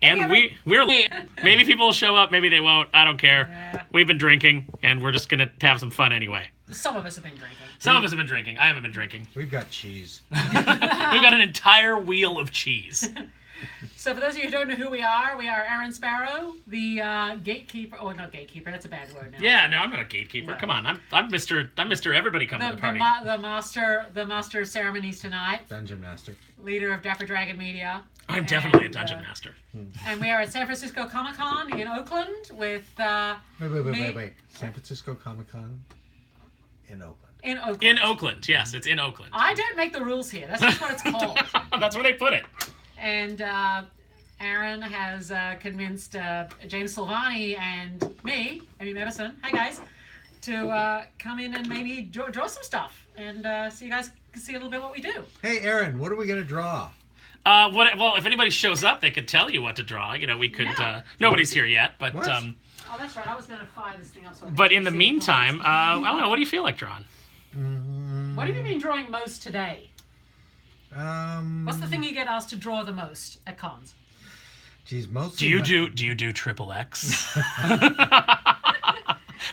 And we're maybe people will show up, maybe they won't. I don't care. Yeah. We've been drinking, and we're just gonna have some fun anyway. Some of us have been drinking. Some of us have been drinking. I haven't been drinking. We've got cheese. We've got an entire wheel of cheese. So for those of you who don't know who we are Aaron Sparrow, the gatekeeper. Oh, not gatekeeper. That's a bad word now. Yeah, no, I'm not a gatekeeper. No. Come on, I'm Mr. Everybody come to the party. The master of ceremonies tonight. Dungeon Master. Leader of Dapper Dragon Media. I'm definitely a dungeon master. And we are at San Francisco Comic Con in Oakland with. Wait. San Francisco Comic Con in Oakland. In Oakland. In Oakland, yes, it's in Oakland. I don't make the rules here. That's just what it's called. That's where they put it. And Aaron has convinced James Silvani and me, Mebberson, hi guys, to come in and maybe draw some stuff. And so you guys can see a little bit what we do. Hey, Aaron, what are we going to draw? Well, if anybody shows up, they could tell you what to draw. You know, we could. Yeah. Nobody's here yet, but. What? Oh, that's right. I was going to fire this thing up. So But in the meantime, I don't know. What do you feel like drawing? What have you been drawing most today? What's the Mm. thing you get asked to draw the most at cons? Geez, most. Do you do triple X?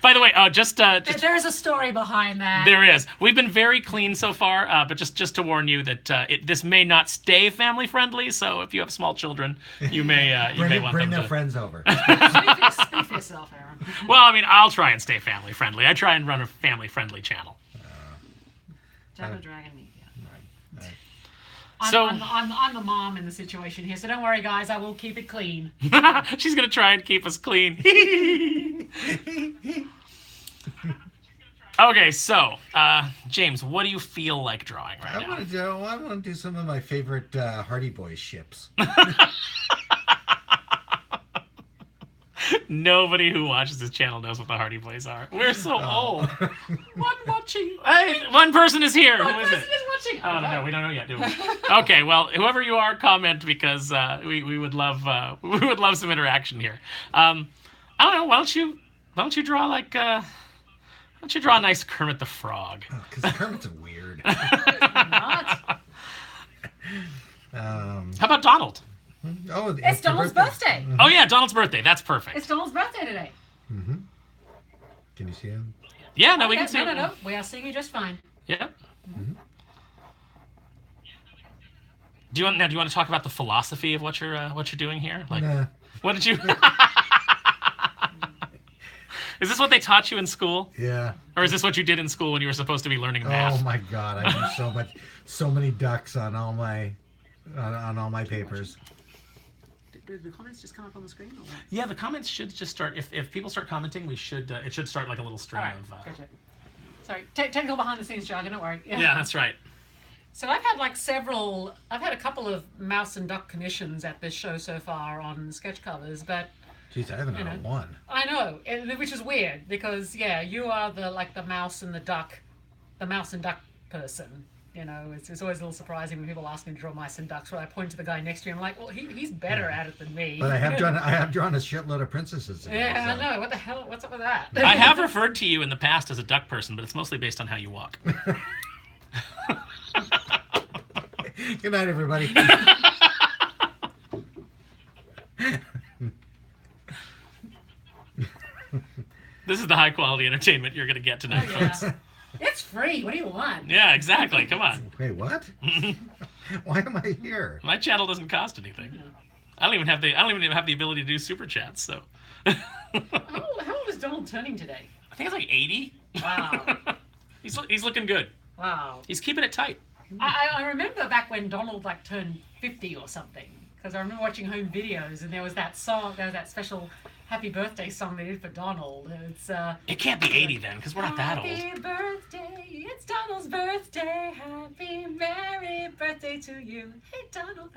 By the way, just There is a story behind that. there is. We've been very clean so far, but just to warn you that this may not stay family friendly. So if you have small children, you may want bring them their to. friends over. Speak for yourself, Aaron. Well, I mean, I'll try and stay family friendly. I try and run a family friendly channel. Dapper Dragon Media. So- I'm the mom in the situation here, so don't worry, guys. I will keep it clean. She's gonna try and keep us clean. Okay, so James, what do you feel like drawing right I now? want to do some of my favorite Hardy Boys ships. Nobody who watches this channel knows what the Hardy Boys are. We're so old. One watching. Hey, one person is here. Who is it? watching. Oh no, we don't know yet, do we? Okay, well, whoever you are, comment because we would love some interaction here. I don't know. Why don't you draw like why don't you draw a nice Kermit the Frog? Because Kermit's weird. Not. How about Donald? Oh, It's Donald's birthday. Oh yeah, Donald's birthday. That's perfect. It's Donald's birthday today. Mm-hmm. Can you see him? Yeah, no, we Okay, can see. No. We are seeing you just fine. Yeah. Mm-hmm. Do you want to talk about the philosophy of what you're doing here? Like, Nah. what did you? Is this what they taught you in school, Yeah. or is this what you did in school when you were supposed to be learning math? Oh my God! I do so many ducks on all my papers. Did the comments just come up on the screen? Or what? Yeah, the comments should just start. If people start commenting, we should. It should start like a little stream All right, of. gotcha. Sorry, technical behind the scenes jargon. Don't worry. Yeah, that's right. So I've had a couple of mouse and duck commissions at this show so far on sketch covers, but Jeez, I haven't had one. I know, which is weird because you are the mouse and duck person. You know, it's always a little surprising when people ask me to draw mice and ducks. Where I point to the guy next to me, I'm like, well, he's better at it than me. But I have drawn a shitload of princesses today. Yeah, so. I know. What the hell? What's up with that? I have referred to you in the past as a duck person, but it's mostly based on how you walk. Good night, everybody. This is the high quality entertainment you're gonna get tonight, folks. Yeah. It's free. What do you want? Yeah, exactly. Come on. Wait, what? Why am I here? My channel doesn't cost anything. I don't even have the ability to do super chats. So. How old is Donald turning today? I think it's like 80. Wow. He's looking good. Wow. He's keeping it tight. I remember back when Donald turned 50 or something, because I remember watching home videos and there was that special happy birthday song they did for Donald. It's It can't be 80 then, because we're not that old. Happy birthday, it's Donald's birthday. Happy merry birthday to you. Hey Donald,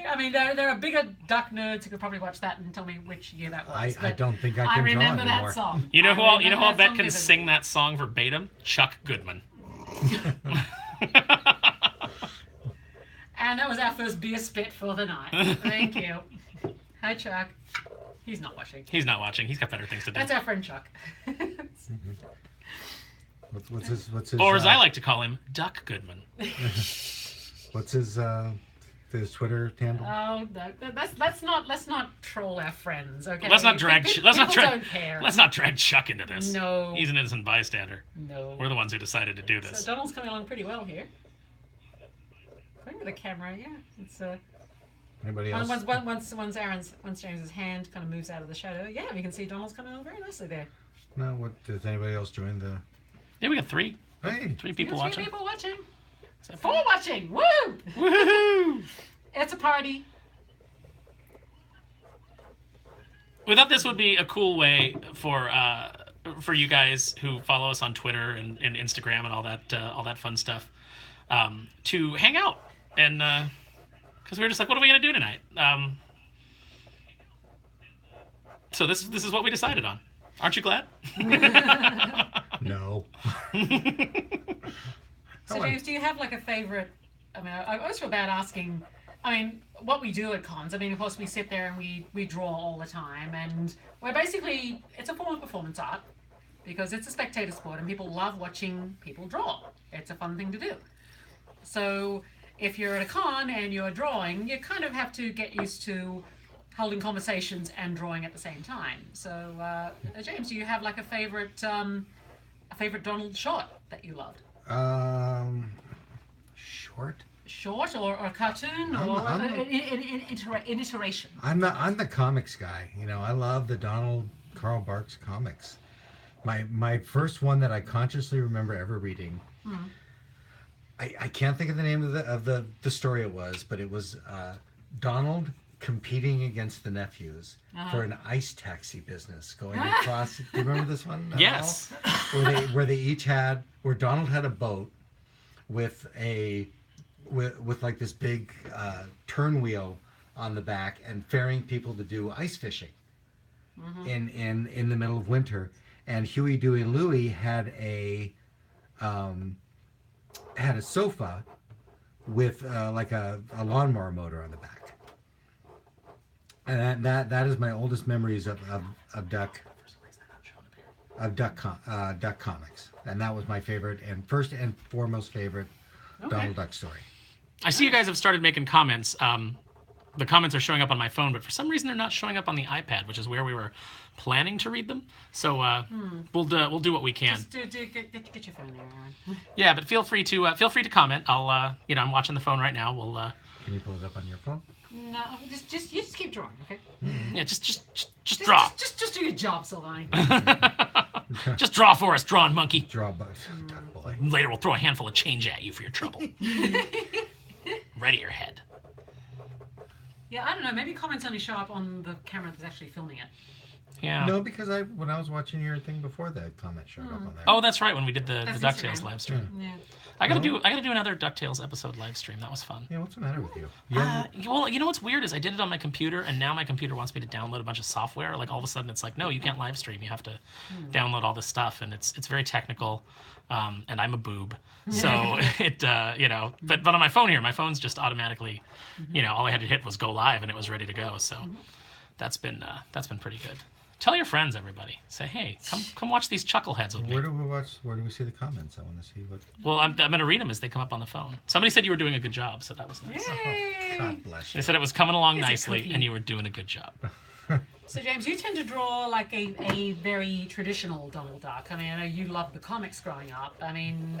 I mean, there are bigger duck nerds who could probably watch that and tell me which year that was. I but don't think I I can remember draw that anymore. song. You know who I'll bet song can vividly. sing that song verbatim? Chuck Goodman. And that was our first beer spit for the night. Thank you. Hi, Chuck. He's not watching. He's not watching. He's got better things to do. That's our friend Chuck. What's his? Or as I like to call him, Duck Goodman. What's his his Twitter handle? Oh, no, let's not troll our friends, okay? Let's not drag. People don't care. Let's not drag Chuck into this. No. He's an innocent bystander. No. We're the ones who decided to do this. So Donald's coming along pretty well here. Going with the camera, yeah. It's Anybody else? once James's hand kind of moves out of the shadow, yeah, we can see Donald's coming along very nicely there. No. What does anybody else join the? Yeah, we got 3. Hey. 3 people Three watching. people watching. Is that 4 watching. Woo! Woohoo! It's a party. We thought this would be a cool way for you guys who follow us on Twitter and Instagram and all that fun stuff to hang out and because we were just like, what are we gonna do tonight? So this is what we decided on. Aren't you glad? No. So James, do you have like a favorite? I mean, I always feel bad asking. I mean, what we do at cons. I mean, of course, we sit there and we draw all the time, and we're basically it's a form of performance art because it's a spectator sport, and people love watching people draw. It's a fun thing to do. So if you're at a con and you're drawing, you kind of have to get used to holding conversations and drawing at the same time. So James, do you have like a favorite Donald short that you loved? Short or a cartoon or an iteration. I'm the comics guy. You know, I love the Donald Carl Barks comics. My first one that I consciously remember ever reading. Mm-hmm. I can't think of the name of the story it was, but it was Donald competing against the nephews for an ice taxi business going across. Do you remember this one? Yes. Where they each where Donald had a boat with like this big turn wheel on the back and ferrying people to do ice fishing in the middle of winter. And Huey, Dewey, and Louie had a sofa with like a lawnmower motor on the back. And that is my oldest memories of Duck comics, and that was my favorite and first and foremost favorite Donald Duck story. I see you guys have started making comments. The comments are showing up on my phone, but for some reason they're not showing up on the iPad, which is where we were planning to read them. So we'll do what we can. Just get your phone there, Aaron. Yeah, but feel free to comment. I'll I'm watching the phone right now. We'll Can you pull it up on your phone? No, you just keep drawing, okay? yeah, just draw. Just do your job, Silvani. Just draw for us, drawing monkey. Draw Duck boy. Later we'll throw a handful of change at you for your trouble. Right at your head. Yeah, I don't know. Maybe comments only show up on the camera that's actually filming it. Yeah. No, because when I was watching your thing before, that comment showed up on there. Oh, that's right. When we did the That's DuckTales Instagram. live stream. Yeah. I gotta do another DuckTales episode live stream. That was fun. Yeah, what's the matter with you? Well, you know what's weird is I did it on my computer, and now my computer wants me to download a bunch of software. Like all of a sudden, it's like, no, you can't live stream. You have to download all this stuff, and it's very technical. And I'm a boob, so it But on my phone here, my phone's just automatically, all I had to hit was go live, and it was ready to go. So that's been pretty good. Tell your friends, everybody. Say, hey, come watch these chuckleheads with me. Where do we watch? Where do we see the comments? I want to see what. Well, I'm going to read them as they come up on the phone. Somebody said you were doing a good job, so that was nice. Yay! God bless They you. said it was coming along It's a nicely, cookie. and you were doing a good job. So James, you tend to draw like a very traditional Donald Duck. I mean, I know you loved the comics growing up. I mean,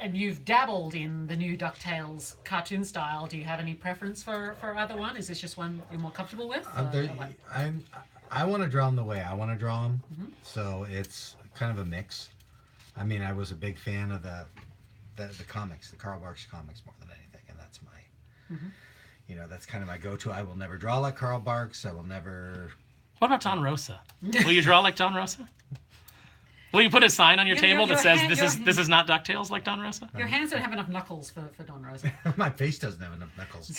and you've dabbled in the new DuckTales cartoon style. Do you have any preference for either one? Is this just one you're more comfortable with? I want to draw them the way I want to draw them, so it's kind of a mix. I mean, I was a big fan of the comics, the Carl Barks comics more than anything, and that's my, that's kind of my go-to. I will never draw like Carl Barks. I will never. What about Don Rosa? Will you draw like Don Rosa? Will you put a sign on your table that says this is not DuckTales like Don Rosa? Your hands don't have enough knuckles for Don Rosa. My face doesn't have enough knuckles.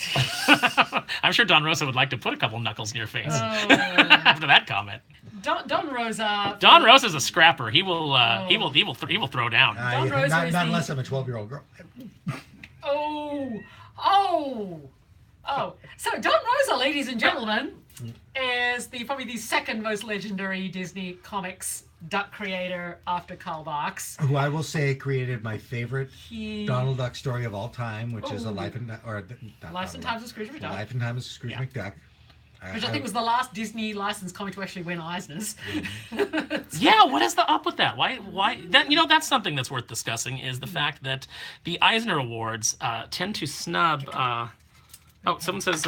I'm sure Don Rosa would like to put a couple knuckles in your face Oh. after that comment. Don Rosa. Don Rosa's a scrapper. He will he will throw down. Don Rosa not is unless I'm a 12-year-old girl. Oh. So Don Rosa, ladies and gentlemen, is probably the second most legendary Disney Comics duck creator after Karl Barks. Who I will say created my favorite He Donald Duck story of all time, which is a Ooh. Life and not Life and Donald Times of Scrooge Duck. McDuck, Life and Times of Scrooge Yeah. McDuck. which I think was the last Disney licensed comic to actually win Eisners. Yeah, what is the up with that? Why that that's something that's worth discussing is the fact that the Eisner Awards tend to snub someone says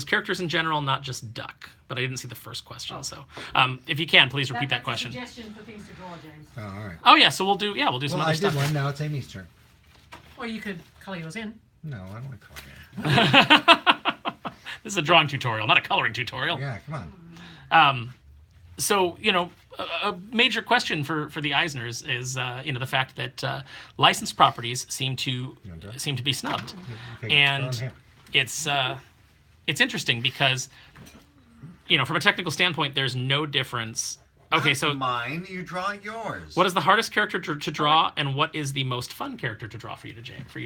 characters in general, not just Duck. But I didn't see the first question, so if you can, please repeat that question. That's a suggestion for things to draw, James. Oh, all right. Oh yeah, so we'll do some Well, other I stuff. did one. Now it's Amy's turn. Or you could colour yours in. No, I don't want to call it. This is a drawing tutorial, not a coloring tutorial. Yeah, come on. So a major question for the Eisners is the fact that licensed properties seem to be snubbed, Okay, and throw 'em it's interesting because from a technical standpoint, there's no difference. Okay, so mine, you draw yours. what is the hardest character to draw, and what is the most fun character to draw for you to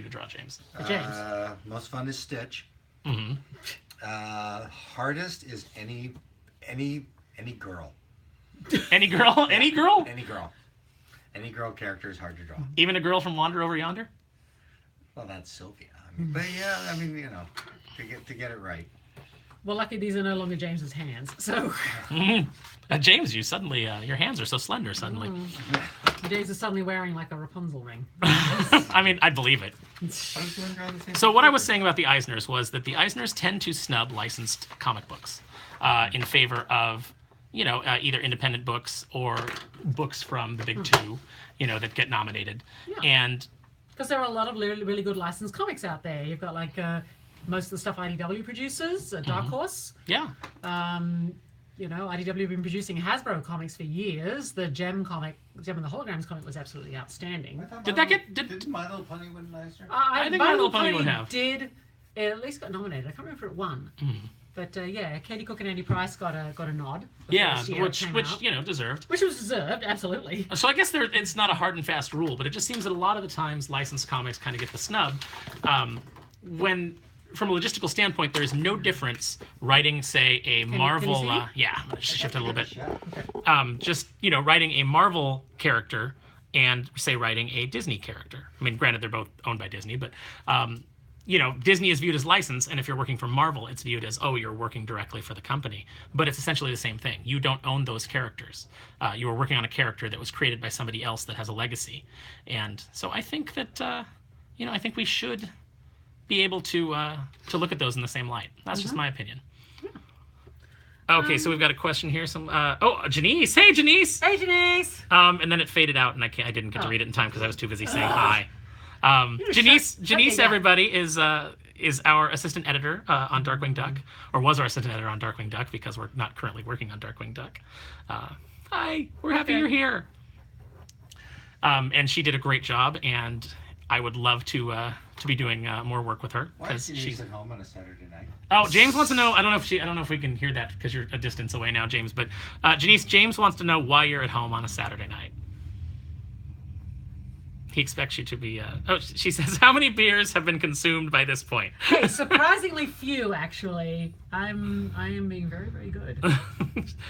draw, James? James. Most fun is Stitch. Mm-hmm. Hardest is any girl. Any girl? Any girl? Any girl. Any girl character is hard to draw. Even a girl from Wander Over Yonder? Well, that's Sylvia. But yeah, to get it right. Well, lucky these are no longer James's hands. So James, you suddenly your hands are so slender suddenly. James is suddenly wearing like a Rapunzel ring. I mean, I believe it. So what I was saying about the Eisners was that the Eisners tend to snub licensed comic books in favor of, either independent books or books from the big two, that get nominated. Yeah. And Because there are a lot of really, really good licensed comics out there. You've got like most of the stuff IDW produces, Dark Horse. yeah, IDW have been producing Hasbro comics for years. The Gem and the Holograms comic was absolutely outstanding. Did My Little Pony win an Eisner? I think My Little Pony would have. Did it at least got nominated. I can't remember if it won. But Katie Cook and Andy Price got a nod. the yeah, first year it came out. deserved. Which was deserved, absolutely. So I guess it's not a hard and fast rule, but it just seems that a lot of the times licensed comics kind of get the snub when. From a logistical standpoint, there is no difference writing, say, a Marvel. Can you see? I'm gonna shift it a little bit. Just writing a Marvel character and say writing a Disney character. I mean, granted, they're both owned by Disney, but Disney is viewed as licensed, and if you're working for Marvel, it's viewed as you're working directly for the company. But it's essentially the same thing. You don't own those characters. You are working on a character that was created by somebody else that has a legacy, and so I think that I think we should be able to look at those in the same light. That's just my opinion. Okay, so we've got a question here. Janice. Hey, Janice. Hey, Janice. And then it faded out, and I didn't get to read it in time because I was too busy saying hi. Janice, everybody is our assistant editor on Darkwing Duck, or was our assistant editor on Darkwing Duck because we're not currently working on Darkwing Duck. Hi, we're happy you're here. And she did a great job, and I would love to be doing more work with her. Why is Denise at home on a Saturday night? Oh, James wants to know. I don't know if we can hear that because you're a distance away now, James. But Janice, James wants to know why you're at home on a Saturday night. He expects you to be. She says, how many beers have been consumed by this point? Hey, surprisingly few, actually. I am being very, very good.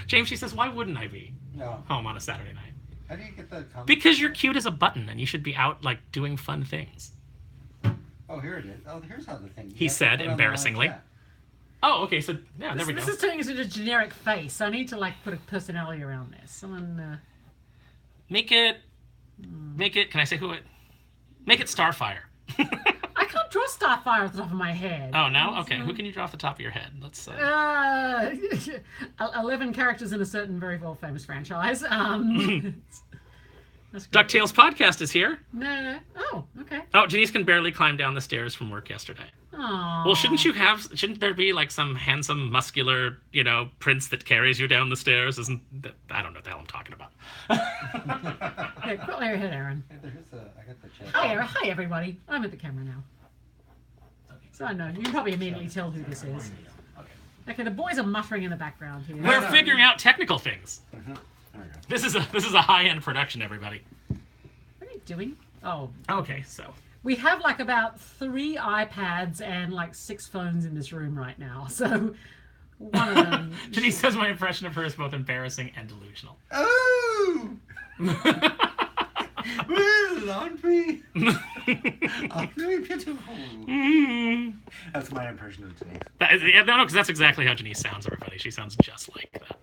James, she says, why wouldn't I be No. home on a Saturday night? How do you get the comment? Because you're cute as a button, and you should be out doing fun things. Oh, here it is. Oh, here's how the thing. He said, embarrassingly. Oh, okay. So yeah, there we go. This is turning into a generic face. I need to put a personality around this. Someone. Make it. Can I say who it? Make it Starfire. I can't draw Starfire off the top of my head. Oh no. Okay. Who can you draw off the top of your head? Let's. 11 characters in a certain very well famous franchise. That's great. DuckTales podcast is here. No. Oh, okay. Oh, Janice can barely climb down the stairs from work yesterday. Aww. Well, shouldn't there be some handsome, muscular, prince that carries you down the stairs? I don't know what the hell I'm talking about. Hey, put your head, Aaron. I got the check. Hi, everybody. I'm at the camera now. So I know. You can probably immediately tell who this is. Okay, the boys are muttering in the background here. We're figuring out technical things. There we go. This is a high-end production, everybody. What are you doing? Oh. Okay, so. We have about 3 iPads and 6 phones in this room right now. So one of them. Janice says my impression of her is both embarrassing and delusional. Oh! Laundry. Laundry beautiful. That's my impression of Denise. No, because that's exactly how Janice sounds, everybody. She sounds just like that.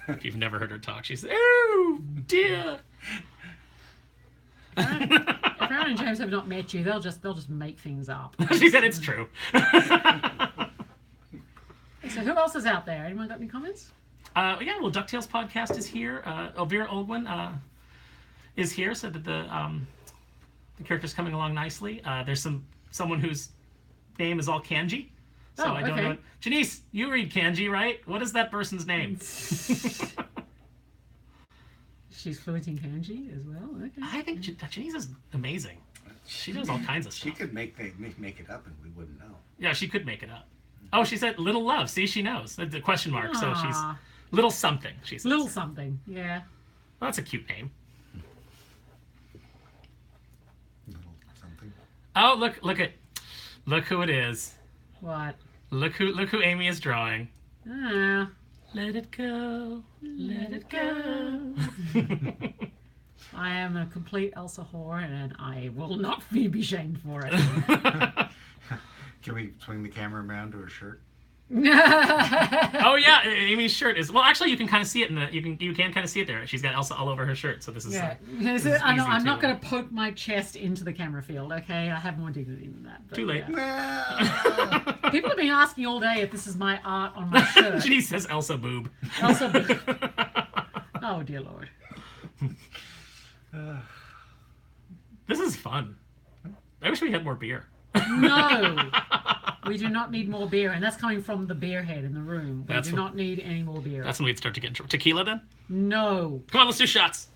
If you've never heard her talk, she's, oh, dear. If Aaron and James have not met you, they'll just make things up. She said it's true. So who else is out there? Anyone got any comments? Yeah, well, DuckTales podcast is here. Elvira Oldwin is here, so that the character's coming along nicely. There's someone whose name is all kanji, so I don't know. Janice, you read kanji, right? What is that person's name? She's fluent in kanji as well. Okay. I think Janice is amazing. She does all kinds of stuff. She could make it up and we wouldn't know. Yeah, she could make it up. Oh, she said little love. See, she knows. The question mark. So she's little something. She says. Little something. Yeah. Well, that's a cute name. Little something. Oh, look who it is. What? Look who Amy is drawing. Ah. Let it go. Let it go. I am a complete Elsa whore, and I will not be shamed for it. Can we swing the camera around to her shirt? Oh yeah, Amy's shirt is. Well, actually, you can kind of see it in the. You can kind of see it there. She's got Elsa all over her shirt. So this is. Yeah. I'm not going to poke my chest into the camera field. Okay, I have more dignity than that. But Too late. Yeah. People have been asking all day if this is my art on my shirt. She says Elsa boob. Elsa boob. Oh dear Lord. This is fun. I wish we had more beer. No, we do not need more beer, and that's coming from the beer head in the room. We do not need any more beer. That's when we'd start to get into tequila then? No. Come on, let's do shots.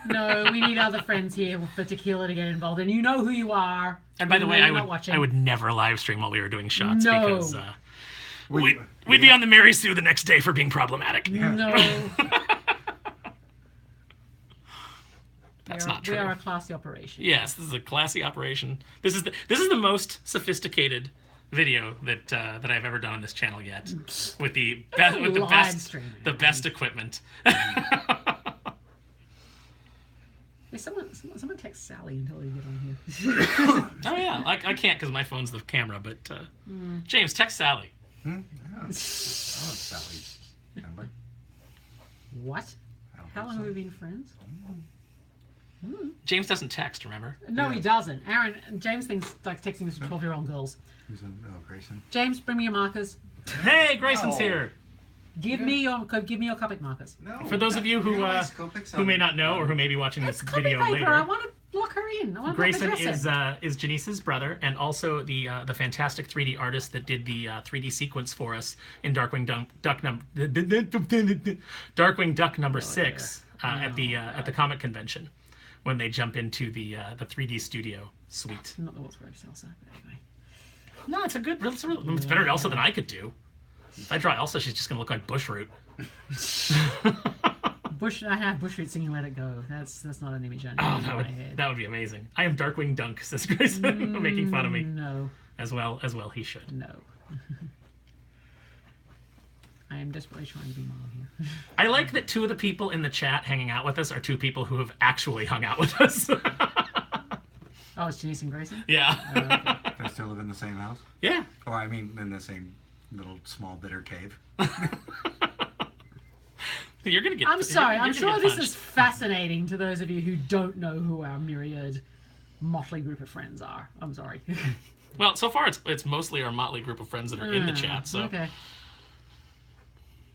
No, we need other friends here for tequila to get involved, and you know who you are. And by the way, I would never live stream while we were doing shots because we'd be on the Mary Sue the next day for being problematic. No. That's not true. We are a classy operation. Yes, this is a classy operation. This is the most sophisticated video that I've ever done on this channel yet, with the best equipment. Hey, someone text Sally until you get on here. Oh yeah, I can't because my phone's the camera. But James, text Sally. Yeah. Oh, Sally's number. What? How long have we been friends? James doesn't text, remember? No, he doesn't. James thinks like texting is for 12-year-old girls. Grayson. James, bring me your markers. Hey, Grayson's here. Give me your Copic markers. No. For those of you who may not know or who may be watching this video later, I want to lock her in. Grayson is Janice's brother and also the fantastic 3D artist that did the 3D sequence for us in Darkwing Duck number 6 at the comic convention when they jump into the 3D studio suite. Not the world's greatest Elsa, but anyway. No, it's better Elsa than I could do. If I draw Elsa, she's just gonna look like Bushroot. I have Bushroot singing "Let It Go." That's not an image I need in my head. That would be amazing. I am Darkwing Dunk, says Grayson, making fun of me. No. As well he should. No. I am desperately trying to be mild here. I like that 2 of the people in the chat hanging out with us are 2 people who have actually hung out with us. Oh, it's Janice and Grayson? Yeah. Okay. They still live in the same house? Yeah. Or I mean, in the same little small bitter cave. You're gonna get. I'm sorry. I'm sure this punched. is fascinating to those of you who don't know who our myriad motley group of friends are. I'm sorry. Well, so far it's mostly our motley group of friends that are in the chat. So. Okay.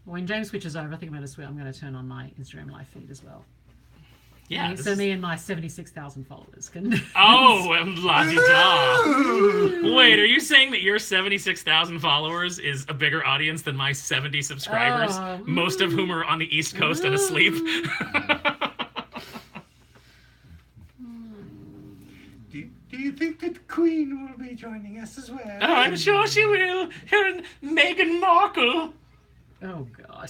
When James switches over, I think I'm going to turn on my Instagram live feed as well. Yeah. So me and my 76,000 followers can. Oh, la-di-da. Wait, are you saying that your 76,000 followers is a bigger audience than my 70 subscribers, most of whom are on the East Coast and asleep? Do you think that the Queen will be joining us as well? Oh, I'm sure she will. Her and Meghan Markle. Oh God.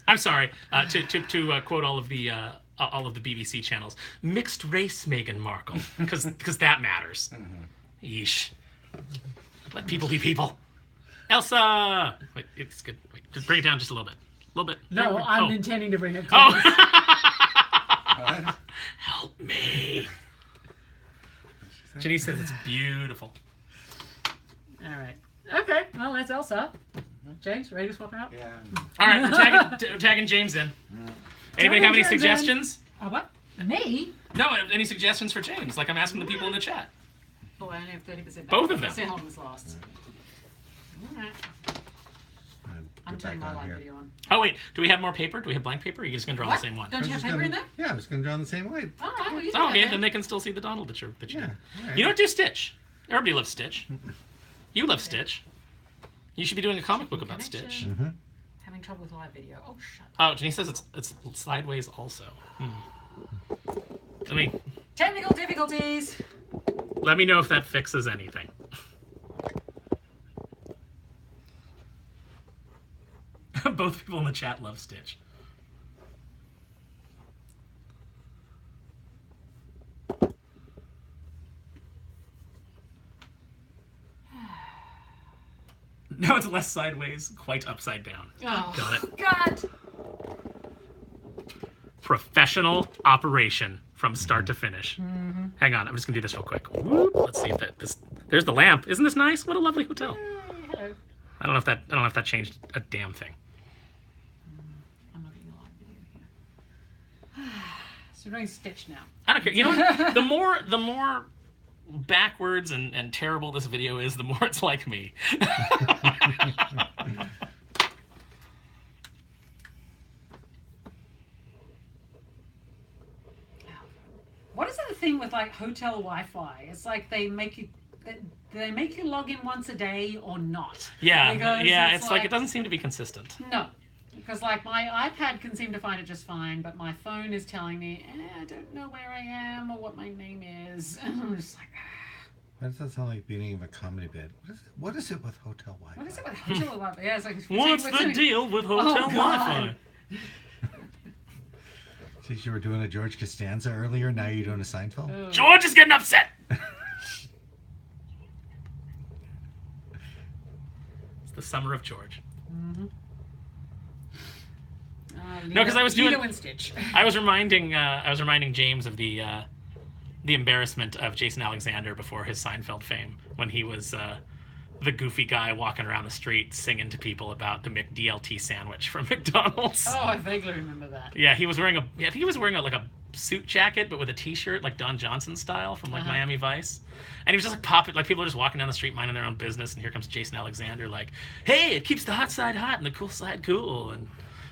I'm sorry to quote all of the BBC channels. Mixed race Meghan Markle, because that matters. Yeesh. Let people be people. Elsa. Wait, it's good. Wait, just bring it down just a little bit. No, I'm intending to bring it close. Oh. What? Help me. Jenny says it's beautiful. All right. Okay. Well, that's Elsa. James, ready to swap out? Yeah. All right, we're tagging James in. Anybody have any James in. suggestions? What? Me? No, any suggestions for James? Like I'm asking the people in the chat. Oh, I only have 30%. Both of them. Say home was lost. All right. I'm Get turning back my on live here. video on. Oh wait, do we have more paper? Do we have blank paper? Or are you just gonna draw What? the same one? Don't you I have was paper in gonna- there? Yeah, I was going to draw on the same way. All right. Well, you Oh, do okay, that then they can still see the Donald that you Yeah. did. all right. You don't do Stitch. Everybody loves Stitch. You love Stitch. You should be doing a comic book about Connection. Stitch. Mhm. Having trouble with live video. Oh, shut up. Oh, Jenny says it's sideways also. Technical difficulties. Let me know if that fixes anything. Both people in the chat love Stitch. No, it's less sideways, quite upside down. Oh, Got it. God. Professional operation from start to finish. Hang on, I'm just gonna do this real quick. Whoop, let's see if there's the lamp. Isn't this nice? What a lovely hotel. Hello. I don't know if that changed a damn thing. I'm not getting a live video here. So we're doing Stitch now. I don't care. You know what? The more backwards and terrible this video is, the more it's like me. What is the thing with like hotel Wi-Fi? It's like they make you log in once a day or not. Yeah, Because yeah. It's like it doesn't seem to be consistent. No, because like my iPad can seem to find it just fine, but my phone is telling me I don't know where I am or what my name is. I'm just like, Why does that sound like the beginning of a comedy bit? What is it with hotel Wi-Fi? what is it with hotel Wi-Fi? Yeah, it's like What's the deal with hotel Oh, God. Wi-Fi? Since you were doing a George Costanza earlier, now you're doing a Seinfeld? Oh. George is getting upset. It's the summer of George. No, 'cause I was doing- Lilo and Stitch. I was reminding James of the embarrassment of Jason Alexander before his Seinfeld fame when he was the goofy guy walking around the street singing to people about the McDLT sandwich from McDonald's. Oh, I vaguely remember that. Yeah, he was wearing like a suit jacket, but with a T-shirt like Don Johnson style from like Miami Vice, and he was just like popping, like people are just walking down the street minding their own business, and here comes Jason Alexander like, "Hey, it keeps the hot side hot and the cool side cool," and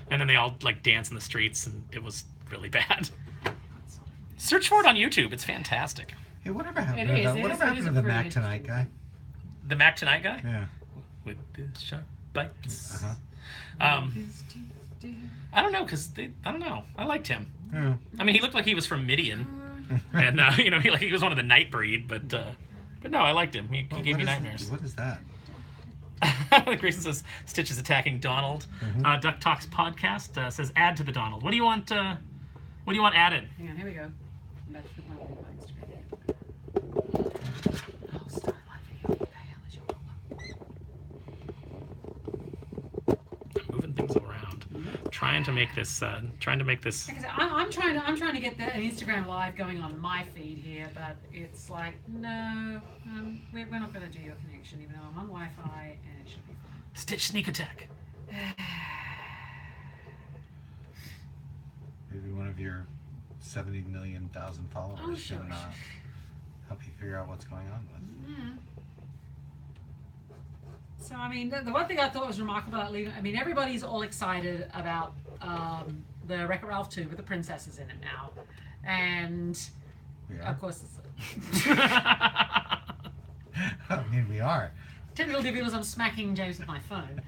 then they all like dance in the streets, and it was really bad. Search for it on YouTube; it's fantastic. Hey, whatever happened It to is, that? it Whatever is happened a to the pretty Mac Tonight interesting- guy? The Mac Tonight guy Yeah. with the sharp bites. Uh-huh. I don't know, I don't know. I liked him. Yeah. I mean, he looked like he was from Midian, and he was one of the night breed, but no, I liked him. He Well, gave me what is- nightmares. What is that? Grayson says Stitch is attacking Donald. Duck Talks podcast says add to the Donald. What do you want? What do you want added? Hang on, here we go. Let's put my little mics straight. Oh, start live video. What the hell is your problem? I'm moving things around, trying to make this. Because I'm trying to get an Instagram live going on my feed here, but it's like no, we're not going to do your connection, even though I'm on Wi-Fi and it should be fine. Stitch sneak attack. Maybe one of your 70 million followers Oh, sure. can help you figure out what's going on with. Yeah. So I mean, the one thing I thought was remarkable about Lena, I mean, everybody's all excited about the Wreck-It Ralph 2 with the princesses in it now, and We of are. course, it's I mean, we are. technical difficulties. I'm smacking James with my phone.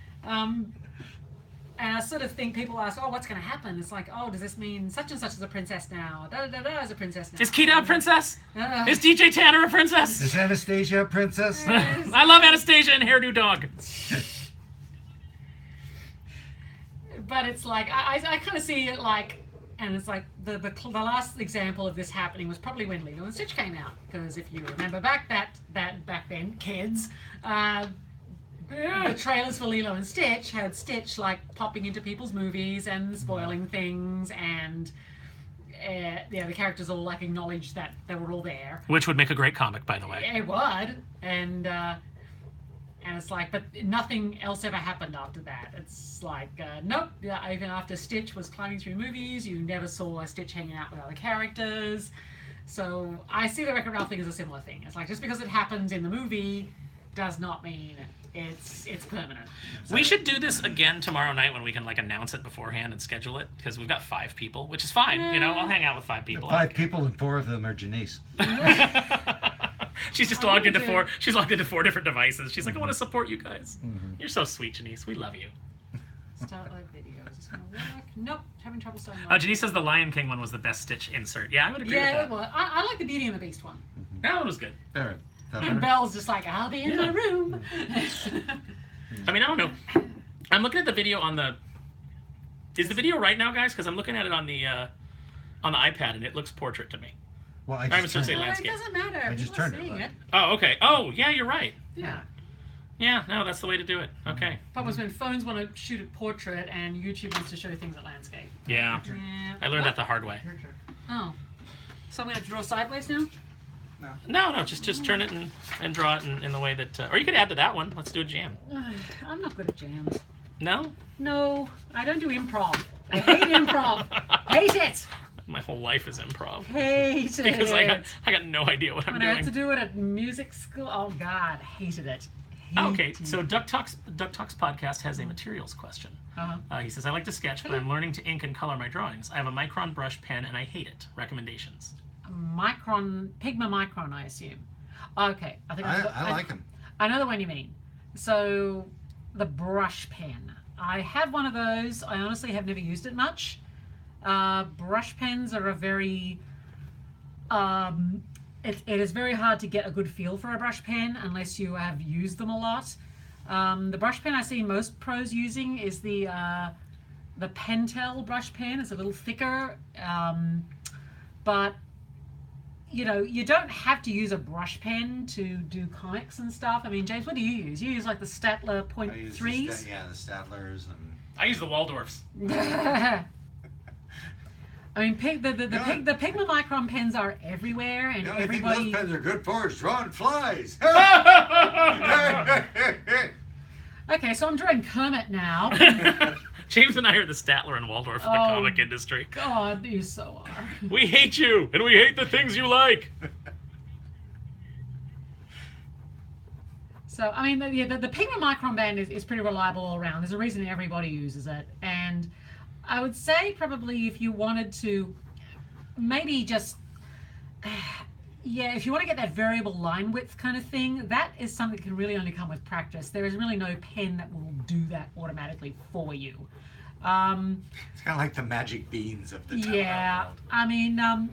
And I sort of think people ask, oh, what's going to happen? It's like, oh, does this mean such and such is a princess now? Da-da-da-da is a princess now. Is Keita a princess? Uh, Is DJ Tanner a princess? Is Anastasia a princess? Yes. I love Anastasia and Hairdo Dog. But it's like, I kind of see it like, and it's like the last example of this happening was probably when Lilo and Stitch came out. Because if you remember back then, kids, the trailers for Lilo and Stitch had Stitch like popping into people's movies and spoiling things, and the characters all like acknowledge that they were all there. Which would make a great comic, by the way. It would, and it's like, but nothing else ever happened after that. It's like, nope. Yeah, even after Stitch was climbing through movies, you never saw Stitch hanging out with other characters. So I see the Wreck-It Ralph thing as a similar thing. It's like, just because it happens in the movie does not mean it's permanent. We should do this again tomorrow night when we can like announce it beforehand and schedule it, because we've got 5 people, which is fine. You know, I'll hang out with 5 people. 5 people and 4 of them are Janice. She's just logged into 4. She's logged into 4 different devices. She's like, I want to support you guys. You're so sweet, Janice. We love you. Start live video. Is this gonna work? Nope. Having trouble starting. Janice says the Lion King one was the best Stitch insert. Yeah, I would agree with that. Well, I like the Beauty and the Beast one. That one was good. Fair. And Belle's just like, I'll be in my room. I mean, I don't know. I'm looking at the video on the. Is the video right now, guys? Because I'm looking at it on the iPad and it looks portrait to me. Well, I'm just gonna say landscape. It doesn't matter. I just People are turned it, seeing but- Oh, okay. Oh, yeah, you're right. Yeah. Yeah, no, that's the way to do it. Okay. Problem is when phones want to shoot at portrait and YouTube wants to show things at landscape. Yeah. Yeah. I learned that the hard way. Oh. So I'm going to draw sideways now? No, just turn it and draw it in the way that. Or you could add to that one. Let's do a jam. I'm not good at jams. No? No, I don't do improv. I hate improv. Hate it. My whole life is improv. Hate it. Because I got no idea what I'm When I had to doing. do it at music school, oh God, hated it. Okay, Hated so it. Duck Talks podcast has a materials question. He says, I like to sketch, but I'm learning to ink and color my drawings. I have a Micron brush pen and I hate it. Recommendations? Pigma Micron, I assume. Okay, I think I like them. I know the one you mean. So, the brush pen. I have one of those. I honestly have never used it much. Brush pens are a very... it is very hard to get a good feel for a brush pen unless you have used them a lot. The brush pen I see most pros using is the Pentel brush pen. It's a little thicker, but you know, you don't have to use a brush pen to do comics and stuff. I mean, James, what do you use? You use like the Statler I use the 0.3s? the Statlers and. I use the Waldorfs. I mean, the Pigma Micron pens are everywhere, and The only thing everybody. those pens are good for is drawing flies. Okay, so I'm drawing Kermit now. James and I are the Statler and Waldorf of the Oh. comic industry. God, you so are. We hate you, and we hate the things you like. So, I mean, the Pigma Micron band is pretty reliable all around. There's a reason everybody uses it. And I would say probably if you wanted to maybe just, yeah, if you want to get that variable line width kind of thing, that is something that can really only come with practice. There is really no pen that will do that automatically for you. It's kind of like the magic beans of the Yeah, world. I mean, That's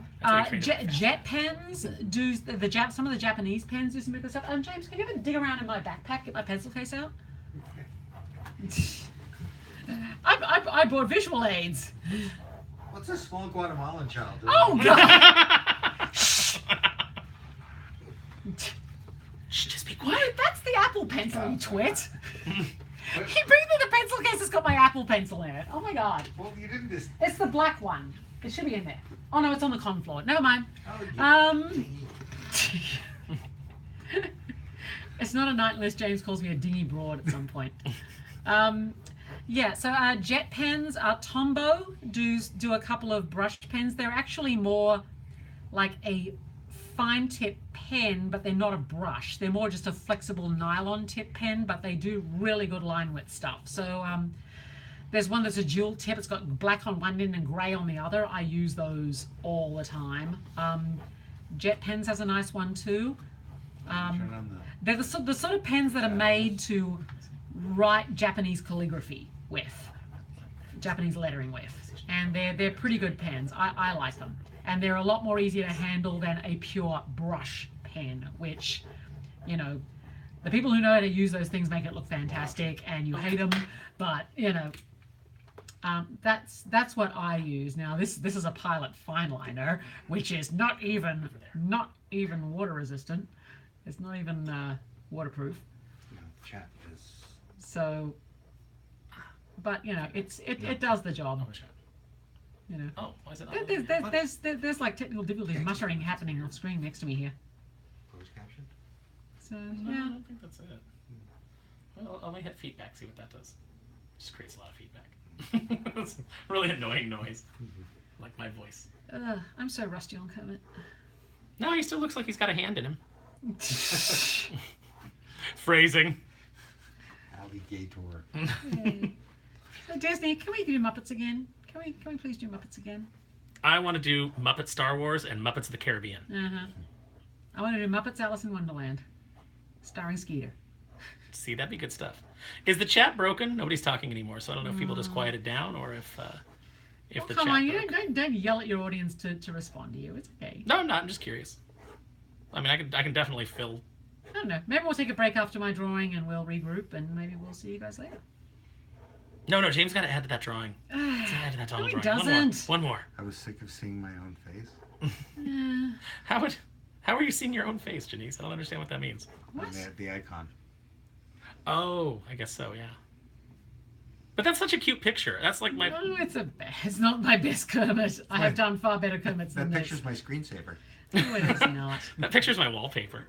very creative. jet pens do some of the Japanese pens do some good stuff. James, can you ever dig around in my backpack, get my pencil case out? I bought visual aids. What's a small Guatemalan child doing? Oh God! Shh, just be No, quiet. that's the Apple Pencil, you twit. He brings me the pencil case that's got my Apple Pencil in it. Oh my God! Well, you didn't just. It's the black one. It should be in there. Oh no, it's on the con floor. Never mind. Oh, It's not a night unless James calls me a dingy broad at some point. Yeah, so jet pens, Tombow do a couple of brush pens. They're actually more like a fine tip pen, but they're not a brush. They're more just a flexible nylon tip pen, but they do really good line width stuff. So there's one that's a dual tip. It's got black on one end and gray on the other. I use those all the time. Jet Pens has a nice one too. turn on They're the sort of pens that are made to write Japanese calligraphy with, Japanese lettering with, and they're pretty good pens. I like them, and they're a lot more easier to handle than a pure brush pen, which, you know, the people who know how to use those things make it look fantastic, and you hate them, but you know. That's what I use. Now this is a Pilot fine liner, which is not even water resistant. It's not even waterproof. the chat is. So, but you know, it does the job. You know. Oh, why is it not? There's like technical difficulties muttering happening on screen next to me here. Closed caption? So No, I yeah. don't think that's it. Well, I'll hit feedback, see what that does. Just creates a lot of feedback. It's a really annoying noise. Like my voice. I'm so rusty on Kermit. No, he still looks like he's got a hand in him. Phrasing. Alligator. So Disney, can we do Muppets again? Can we please do Muppets again? I want to do Muppet Star Wars and Muppets of the Caribbean. I want to do Muppets Alice in Wonderland, starring Skeeter. See, that'd be good stuff. Is the chat broken? Nobody's talking anymore, so I don't know if people just quieted down or if the Come chat on, you broke. don't yell at your audience to respond to you. It's okay. No, I'm not. I'm just curious. I mean, I can definitely fill. I don't know. Maybe we'll take a break after my drawing and we'll regroup, and maybe we'll see you guys later. No, James got to add to that drawing. Add to that No, he drawing. doesn't. One more. I was sick of seeing my own face. How are you seeing your own face, Janice? I don't understand what that means. What? The icon. Oh, I guess so, yeah. But that's such a cute picture. That's like my. Oh, it's not my best Kermit. I have done far better Kermits That than this. picture's my screensaver. No, it is not. That picture's my wallpaper.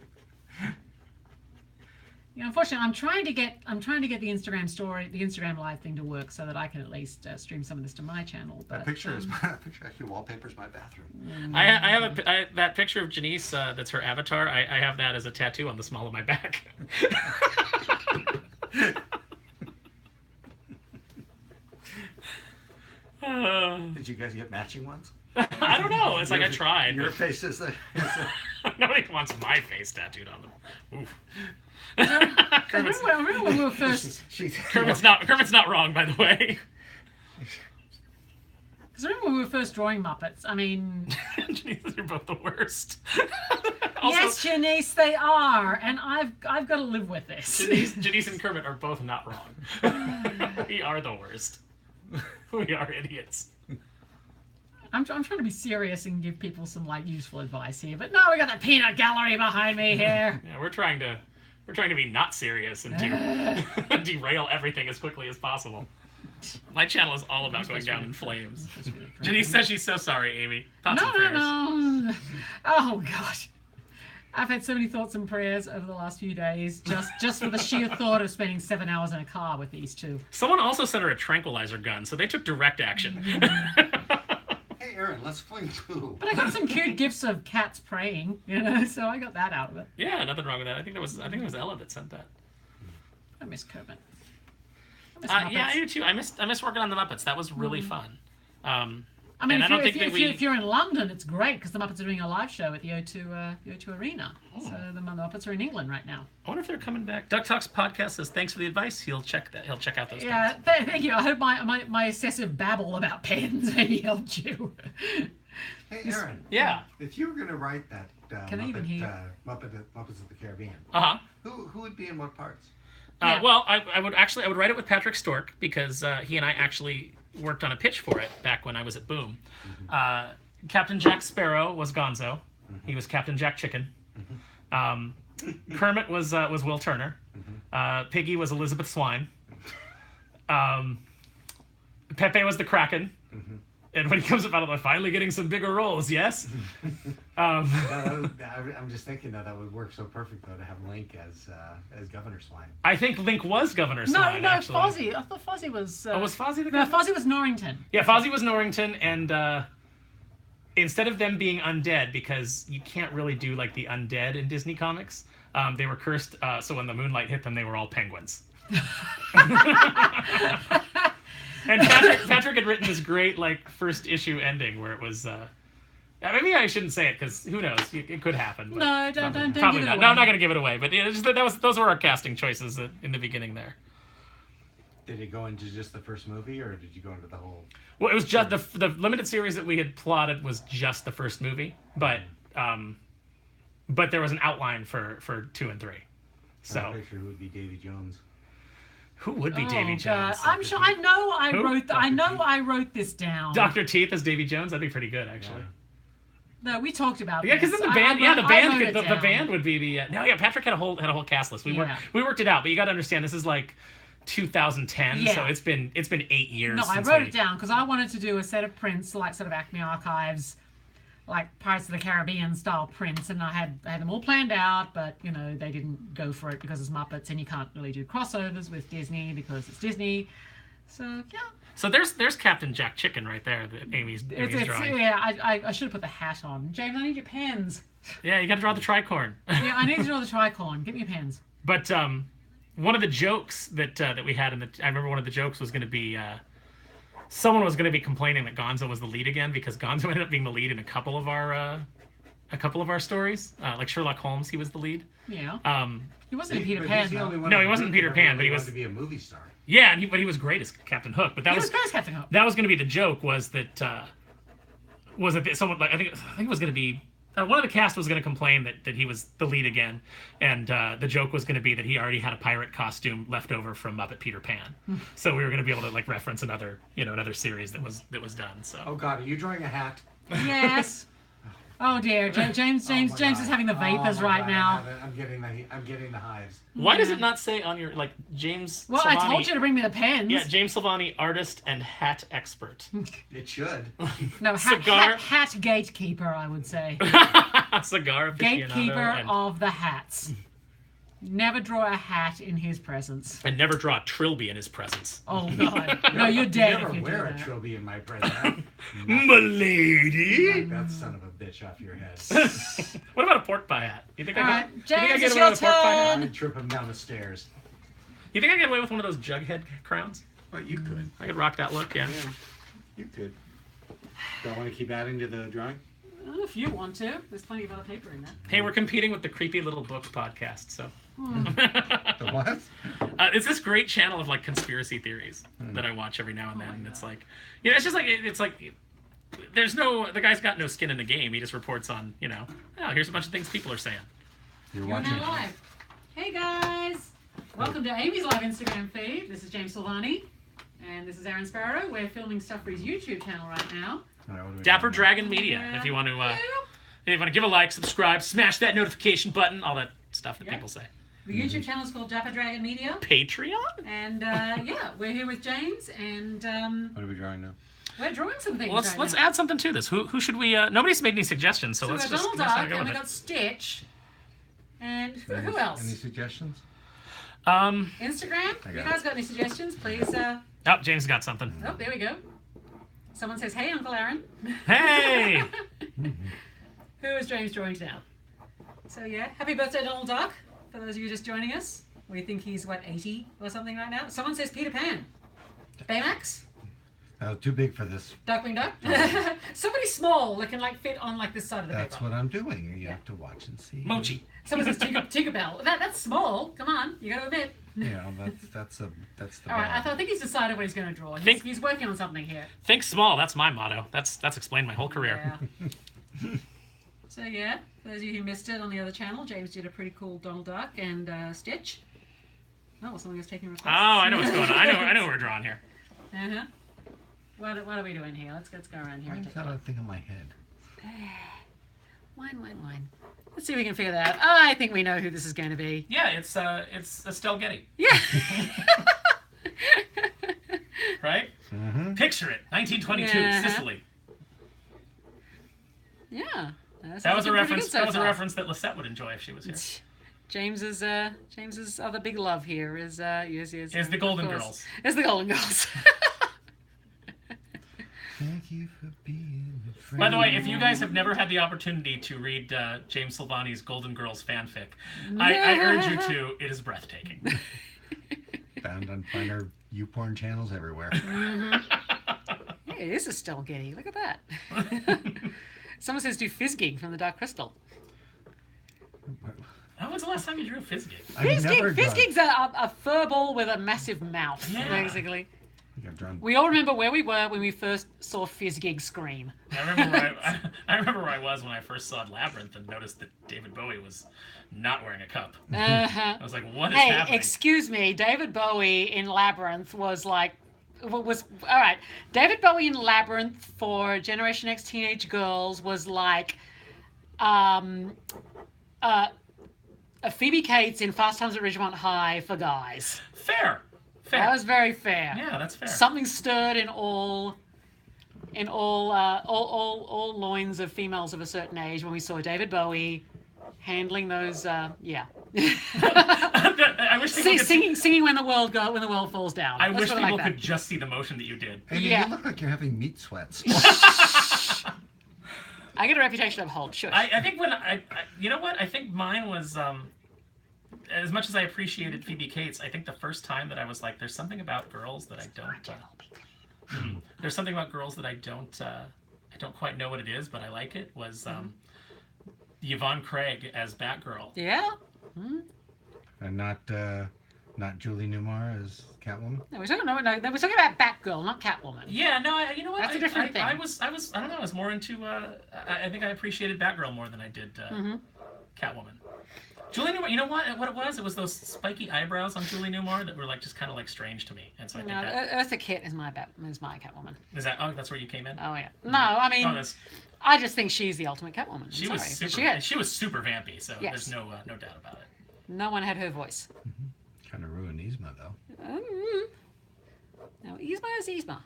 You know, unfortunately, I'm trying to get the Instagram live thing to work so that I can at least stream some of this to my channel. But That picture actually wallpapers my bathroom. I have that picture of Janice. That's her avatar. I have that as a tattoo on the small of my back. Did you guys get matching ones? I don't know. It's like I tried. Your but face is the. nobody wants my face tattooed on them. Oof. I remember when we were first. Kermit's not wrong, by the way. Because I remember when we were first drawing Muppets. I mean, Janice, you're both the worst. yes, Janice, they are, and I've got to live with this. Janice and Kermit are both not wrong. We are the worst. We are idiots. I'm trying to be serious and give people some like useful advice here, but no, we got the peanut gallery behind me here. Yeah, we're trying to be not serious and derail everything as quickly as possible. My channel is all about going down in flames. Janice says she's so sorry, Amy. Thoughts and prayers. No. Oh gosh. I've had so many thoughts and prayers over the last few days, just for the sheer thought of spending 7 hours in a car with these two. Someone also sent her a tranquilizer gun, so they took direct action. Hey, Aaron, let's fling poo. But I got some cute gifs of cats praying, you know, so I got that out of it. Yeah, nothing wrong with that. I think it was Ella that sent that. I miss Kermit. I miss Yeah, I Muppets. do too. I miss working on the Muppets. That was really fun. I mean, and if you're in London, it's great because the Muppets are doing a live show at the O2 Arena. So the Muppets are in England right now. I wonder if they're coming back. Duck Talks podcast says thanks for the advice. He'll check out those. Yeah, things. thank you. I hope my excessive babble about pens maybe helped you. Hey, Aaron. Yeah. If you were going to write that Can I even hear? Muppets of the Caribbean, who would be in what parts? Yeah. Well, I would write it with Patrick Stork because he and I actually worked on a pitch for it back when I was at Boom. Captain Jack Sparrow was Gonzo. He was Captain Jack Chicken. Kermit was Will Turner. Piggy was Elizabeth Swine. Pepe was the Kraken. And when he comes up out of the finally getting some bigger roles, yes. I'm just thinking that would work so perfect though to have Link as Governor Swine. I think Link was Governor Swine. No, actually. Fozzie. I thought Fozzie was. Was Fozzie the No, governor? Fozzie was Norrington. Yeah, Fozzie was Norrington, and instead of them being undead, because you can't really do like the undead in Disney comics, they were cursed. So when the moonlight hit them, they were all penguins. And Patrick had written this great like first issue ending where it was. Maybe I shouldn't say it because who knows? It could happen. But No, don't probably give it not. away. No, I'm not going to give it away. But yeah, those were our casting choices in the beginning there. Did it go into just the first movie, or did you go into the whole? Well, it was just the limited series that we had plotted was just the first movie, but there was an outline for 2 and 3. So I'm pretty sure it would be Davy Jones. who would be Davy God. Jones? I'm sure. I know. Who? I wrote this down. Dr. Teeth as Davy Jones. That'd be pretty good, actually. No, we talked about. Yeah, because this. then the band. I The wrote band. it The down. band would be the. No, yeah. Patrick had a whole cast list. We Yeah. worked it out, but you got to understand this is like 2010, Yeah. so it's been 8 years. No, I since wrote we- it down because I wanted to do a set of prints, like sort of Acme Archives, like Pirates of the Caribbean style prints, and I had them all planned out, but you know they didn't go for it because it's Muppets, and you can't really do crossovers with Disney because it's Disney. So yeah, So there's Captain Jack Chicken right there that Amy's drawing. yeah. I should have put the hat on. James, I need your pens. Yeah, you got to draw the tricorn. Yeah, I need to draw the tricorn. Give me your pens. But one of the jokes that we had I remember one of the jokes was going to be someone was going to be complaining that Gonzo was the lead again because Gonzo ended up being the lead in a couple of our stories. Like Sherlock Holmes, he was the lead. Yeah. He wasn't in Peter But Pan. he's the only Though. one No, in he the wasn't group Peter that Pan, but he really was- wanted to be a movie star. Yeah, but he was great as Captain Hook. But that He was was great as Captain Hook. that was going to be the joke was that someone like I think it was going to be one of the cast was going to complain that he was the lead again, and the joke was going to be that he already had a pirate costume left over from Muppet Peter Pan, so we were going to be able to like reference another series that was done. So Oh God, are you drawing a hat? Yes. Oh dear, James Oh my is God. having the vapors Oh my right God, now. I'm getting the hives. why does it not say on your like James? Well, Silvani, I told you to bring me the pens. Yeah, James Silvani, artist and hat expert. It should. No, Cigar. hat gatekeeper, I would say. Cigar aficionado Gatekeeper and, of the hats. Never draw a hat in his presence. and never draw a trilby in his presence. Oh God, no, you're dead Never if you do wear a that. trilby in my presence. Milady. Knock that son of a bitch off your head. What about a pork pie hat? You think All I right, you think I James, get it's away your with a pork pie hat? turn. I'd trip him down the stairs. You think I get away with one of those jughead crowns? Well, you could. I could rock that look, yeah. Yeah, you could. Do I want to keep adding to the drawing? If you want to, there's plenty of other paper in there. Hey, we're competing with the Creepy Little Book podcast, so. The what? It's this great channel of like conspiracy theories that I watch every now and then. And it's like, it's just like it's like the guy's got no skin in the game. He just reports on, oh, here's a bunch of things people are saying. You're You're watching. now live. Hey guys, welcome to Amy's live Instagram feed. This is James Silvani, and this is Aaron Sparrow. We're filming stuff for his YouTube channel right now. All right, what do we Dapper got? Dragon Media. Yeah. If you want to give a like, subscribe, smash that notification button, all that stuff that Yeah. people say. The YouTube channel is called Dapper Dragon Media, Patreon. and yeah, we're here with James, and What are we drawing now? we're drawing some things. Well, right let's now. add something to this. Who should we? Nobody's made any suggestions, so So let's we've just got Donald let's Duck, go and with we've it. got Stitch, and Any- who else? Any suggestions? Instagram. I You got guys got any suggestions? Please. Oh, James got something. Oh, there we go. Someone says, "Hey, Uncle Aaron." Hey. Who is James drawing now? So yeah, happy birthday, Donald Duck. For those of you just joining us, we think he's 80 or something right now. Someone says Peter Pan. Baymax, Too big for this. Duckwing Duck. Somebody small that can fit on this side of the That's paper. what I'm doing. You have to watch and see. Mochi. Someone says Tinkerbell. That's small. Come on, you got to admit. Yeah, that's the. All right, I think he's decided what he's going to draw. He's working on something here. Think small. That's my motto. That's explained my whole career. Yeah. So yeah, for those of you who missed it on the other channel, James did a pretty cool Donald Duck and Stitch. Oh, well, someone was taking requests. Oh, I know what's going on. I know what we're drawing here. Uh-huh. What are we doing here? Let's go around here Why and is take a that look. a thing on my head? Wine. Let's see if we can figure that out. Oh, I think we know who this is going to be. Yeah, it's Estelle Getty, Yeah. right? Mm-hmm. Picture it, 1922, Yeah. Sicily. Yeah. That was a reference. So That was a far. reference that Lisette would enjoy if she was here. James's other big love here is Is the Golden of course, Girls. Is the Golden Girls. Thank you for being a friend. By the way, if you guys have never had the opportunity to read James Silvani's Golden Girls fanfic, I urge you to. It is breathtaking. Found on finer YouPorn channels everywhere. Hey, this is still Getty. Look at that. Someone says do Fizzgig from the Dark Crystal. When's the last time you drew a Fizzgig? I've never drawn. Fizzgig's a furball with a massive mouth, Yeah. basically. I think I've drawn. We all remember where we were when we first saw Fizzgig scream. I remember where I was when I first saw Labyrinth and noticed that David Bowie was not wearing a cup. Uh-huh. I was like, what is Hey, happening? excuse me, David Bowie in Labyrinth was all right. David Bowie in Labyrinth for Generation X teenage girls was like a Phoebe Cates in Fast Times at Ridgemont High for guys. Fair. Fair. That was very fair. Yeah, that's fair. Something stirred in all loins of females of a certain age when we saw David Bowie handling those. Yeah. I wish people could see, singing when the world falls down. I Let's wish put it people like that. could just see the motion that you did. And Yeah. you look like you're having meat sweats. I get a reputation of hold. Sure. I think when you know what? I think mine was as much as I appreciated Phoebe Cates. I think the first time that I was like, "There's something about girls that I don't." There's something about girls that I don't quite know what it is, but I like it. Was Yvonne Craig as Batgirl? Yeah. And not Julie Newmar as Catwoman. No, we're talking about Batgirl, not Catwoman. Yeah, no, you know what? That's a different thing. I was, I don't know. I was more into. I think I appreciated Batgirl more than I did Catwoman. Julie Newmar. You know what? What it was? It was those spiky eyebrows on Julie Newmar that were like just kind of like strange to me, and so I think that Eartha Kitt is my Catwoman. is that. Oh, that's where you came in. Oh yeah. No, I mean, I just think she's the ultimate Catwoman. She was super vampy, so Yes. there's no doubt about it. No one had her voice. Kind of ruined Yzma though. No, Yzma is Yzma.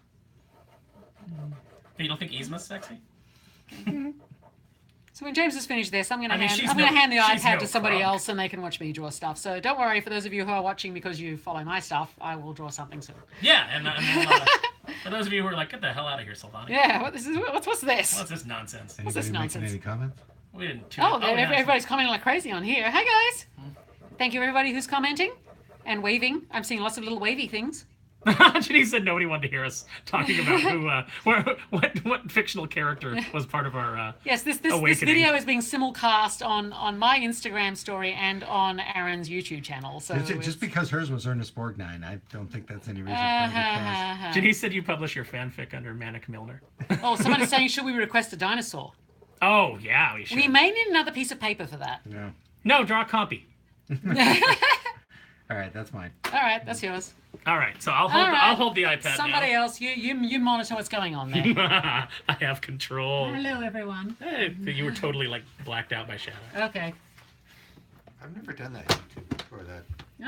You don't think Yzma's sexy? So when James has finished this, I'm going to hand the she's iPad no to somebody crook. else, and they can watch me draw stuff. So don't worry, for those of you who are watching because you follow my stuff, I will draw something soon. Yeah, and for those of you who are like, "Get the hell out of here, Silvani." Yeah, what's this? What's this nonsense? What's this Anybody nonsense? making any comments? We didn't. Everybody's commenting like crazy on here. Hi guys. Thank you everybody who's commenting and waving. I'm seeing lots of little wavy things. Janine said nobody wanted to hear us talking about what fictional character was part of our Yes, this awakening. video is being simulcast on my Instagram story and on Aaron's YouTube channel. So Just because hers was Ernest Borgnine, I don't think that's any reason for her to cast. Janine said you publish your fanfic under Manic Milner. Oh, somebody's saying, should we request a dinosaur? Oh yeah, we should. We may need another piece of paper for that. Yeah. No, draw a copy. All right, that's mine. All right, that's yours. All right, so I'll hold the iPad. Somebody now. else, you monitor what's going on there. I have control. Hello, everyone. Hey, you were totally like blacked out by shadow. Okay. I've never done that YouTube or that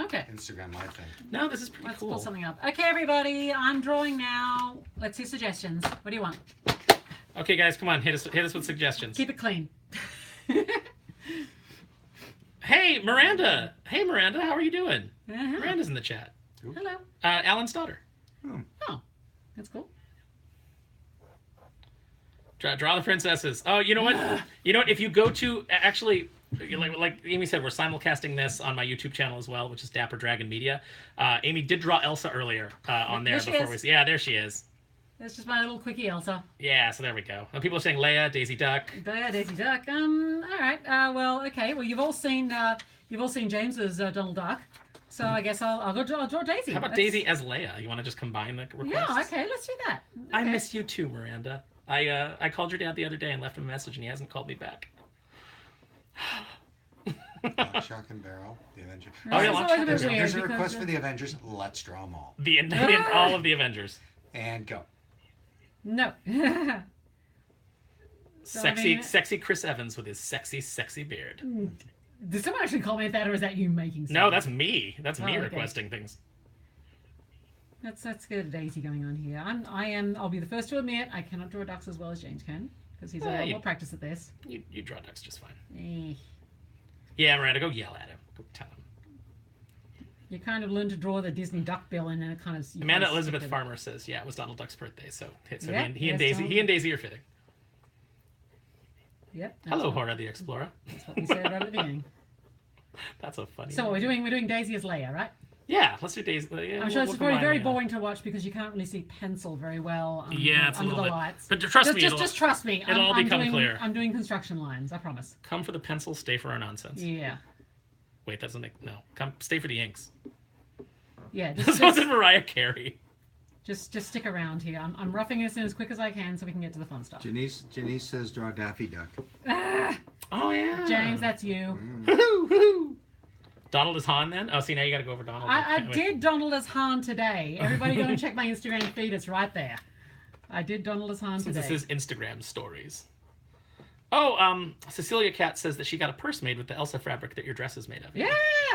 Okay. Instagram live thing. No, this is pretty Let's cool. pull something up. Okay, everybody, I'm drawing now. Let's see suggestions. What do you want? Okay, guys, come on, hit us with suggestions. Keep it clean. Hey, Miranda. Hey, Miranda, how are you doing? Miranda's in the chat. Hello. Alan's daughter. Oh, that's cool. Draw the princesses. Oh, you know what? You know what? If you go to actually, like Amy said, we're simulcasting this on my YouTube channel as well, which is Dapper Dragon Media. Amy did draw Elsa earlier on there There she before is. we. Yeah, there she is. That's just my little quickie, Elsa. Yeah, so there we go. And people are saying Leia, Daisy Duck. Daisy Duck. All right. Well, okay. Well, you've all seen James's Donald Duck, so I guess I'll draw Daisy. How about Daisy as Leia? You want to just combine the requests? Yeah. Okay. Let's do that. Okay. I miss you too, Miranda. I called your dad the other day and left him a message, and he hasn't called me back. Shock and Barrel, the Avengers. Oh, yeah, It's Lock, always a Shock, bit and weird There's a because, request for the Avengers. Let's draw them all. All of the Avengers. And go. No. Sexy Chris Evans with his sexy beard. Did someone actually comment that, or is that you making? No, that's me. That's me okay. requesting things. That's good Daisy going on here. I'll be the first to admit I cannot draw ducks as well as James can because he's a lot more practiced at this. You draw ducks just fine. Eh. Yeah, Miranda, go yell at him. Go tell him. You kind of learn to draw the Disney duck bill, and then it kind of. Amanda Elizabeth Farmer says, "Yeah, it was Donald Duck's birthday, so Yeah, he and yes, Daisy are fitting." Yep. Hello, Hora the Explorer. That's what we said right at the beginning. That's so funny. So what we're doing Daisy as Leia, right? Yeah, let's do Daisy. Yeah, I'm sure we'll it's very combine, boring to watch because you can't really see pencil very well under, it's a under the little bit. lights. But trust me, Just trust me. it'll all become clear. I'm doing construction lines. I promise. Come for the pencil, stay for our nonsense. Yeah. Wait, that doesn't make Come, stay for the inks. Yeah. This wasn't Mariah Carey. Just stick around here. I'm roughing this in as quick as I can so we can get to the fun stuff. Janice says draw Daffy Duck. Oh yeah. James, that's you. Woohoo! Donald is Han then? Oh, see, now you got to go over Donald. I did Donald as Han today. Everybody go and check my Instagram feed. It's right there. I did Donald as Han today. This is Instagram stories. Oh, Cecilia Cat says that she got a purse made with the Elsa fabric that your dress is made of. Yeah,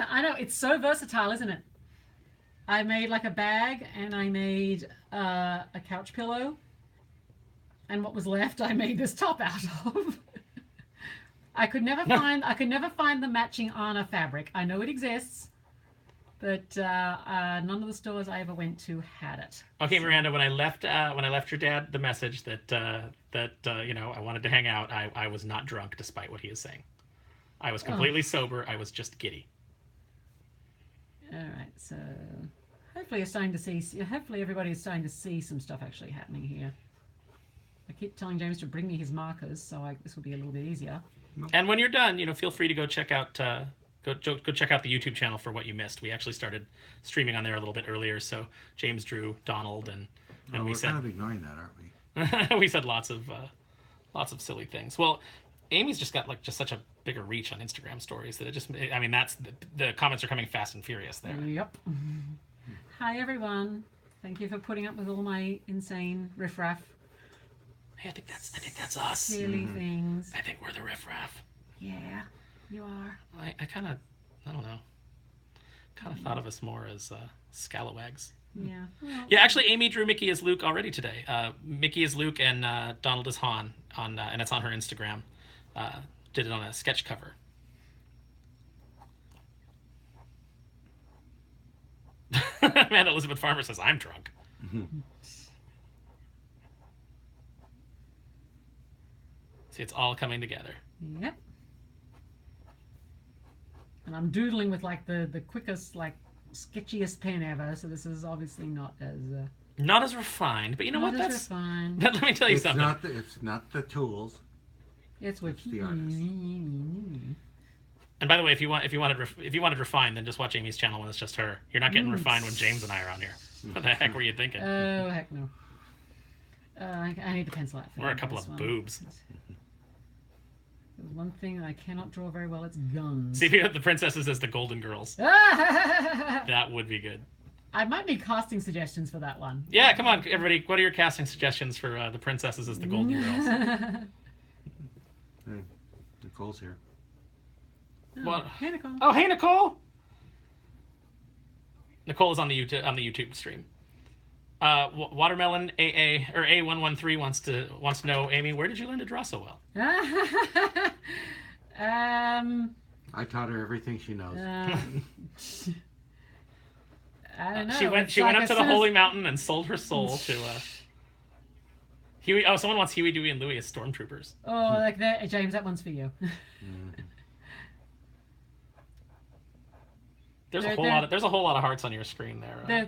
I know. It's so versatile, isn't it? I made like a bag, and I made a couch pillow, and what was left I made this top out of. I could never find the matching Anna fabric. I know it exists, but none of the stores I ever went to had it. Okay, Miranda, when I left your dad the message that I wanted to hang out, I was not drunk despite what he is saying. I was completely sober. I was just giddy. All right, so hopefully everybody's starting to see some stuff actually happening here. I keep telling James to bring me his markers, so this will be a little bit easier. And when you're done, feel free to go check out go check out the YouTube channel for what you missed. We actually started streaming on there a little bit earlier, so James drew Donald, and we said kind of ignoring that, aren't we? we said lots of silly things. Well, Amy's just got just such a bigger reach on Instagram stories that that's the comments are coming fast and furious there. Yep. Hi everyone. Thank you for putting up with all my insane riffraff. Hey, I think that's us. Silly things. I think we're the riffraff. Yeah, you are. I don't know. Kind of thought of us more as scalawags. Yeah. Well, Yeah, actually, Amy drew Mickey as Luke already today. Mickey is Luke and Donald is Han and it's on her Instagram. Did it on a sketch cover. Man, Elizabeth Farmer says I'm drunk. See, it's all coming together. Yep. And I'm doodling with the quickest, sketchiest pen ever, so this is obviously not as refined, but you know what? Not as That's refined. Let me tell you something. It's not the tools. It's what It's the artist. And by the way, if you wanted refined, then just watch Amy's channel when it's just her. You're not getting refined when James and I are on here. What the heck were you thinking? Oh heck no. I need the pencil out. We're a couple of boobs. There's one thing I cannot draw very well. It's guns. See if you have the princesses as the Golden Girls. That would be good. I might need casting suggestions for that one. Yeah, come on, everybody. What are your casting suggestions for the princesses as the Golden Girls? Hey, Nicole's here. What? Hey, Nicole. Oh, hey, Nicole. Nicole is on the YouTube stream. Watermelon AA or A113 wants to know, Amy, where did you learn to draw so well? I taught her everything she knows. I don't know. She went up to the holy mountain and sold her soul to Huey. Oh, someone wants Huey, Dewey, and Louie as stormtroopers. Oh, like that, James. That one's for you. There's a whole lot of hearts on your screen there.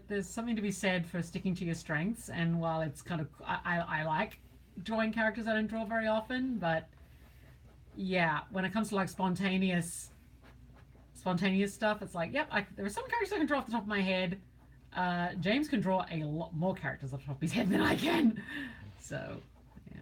There's something to be said for sticking to your strengths, and while it's kind of I like drawing characters I don't draw very often, but yeah, when it comes to spontaneous stuff, it's yep, there are some characters I can draw off the top of my head. James can draw a lot more characters off the top of his head than I can, so yeah.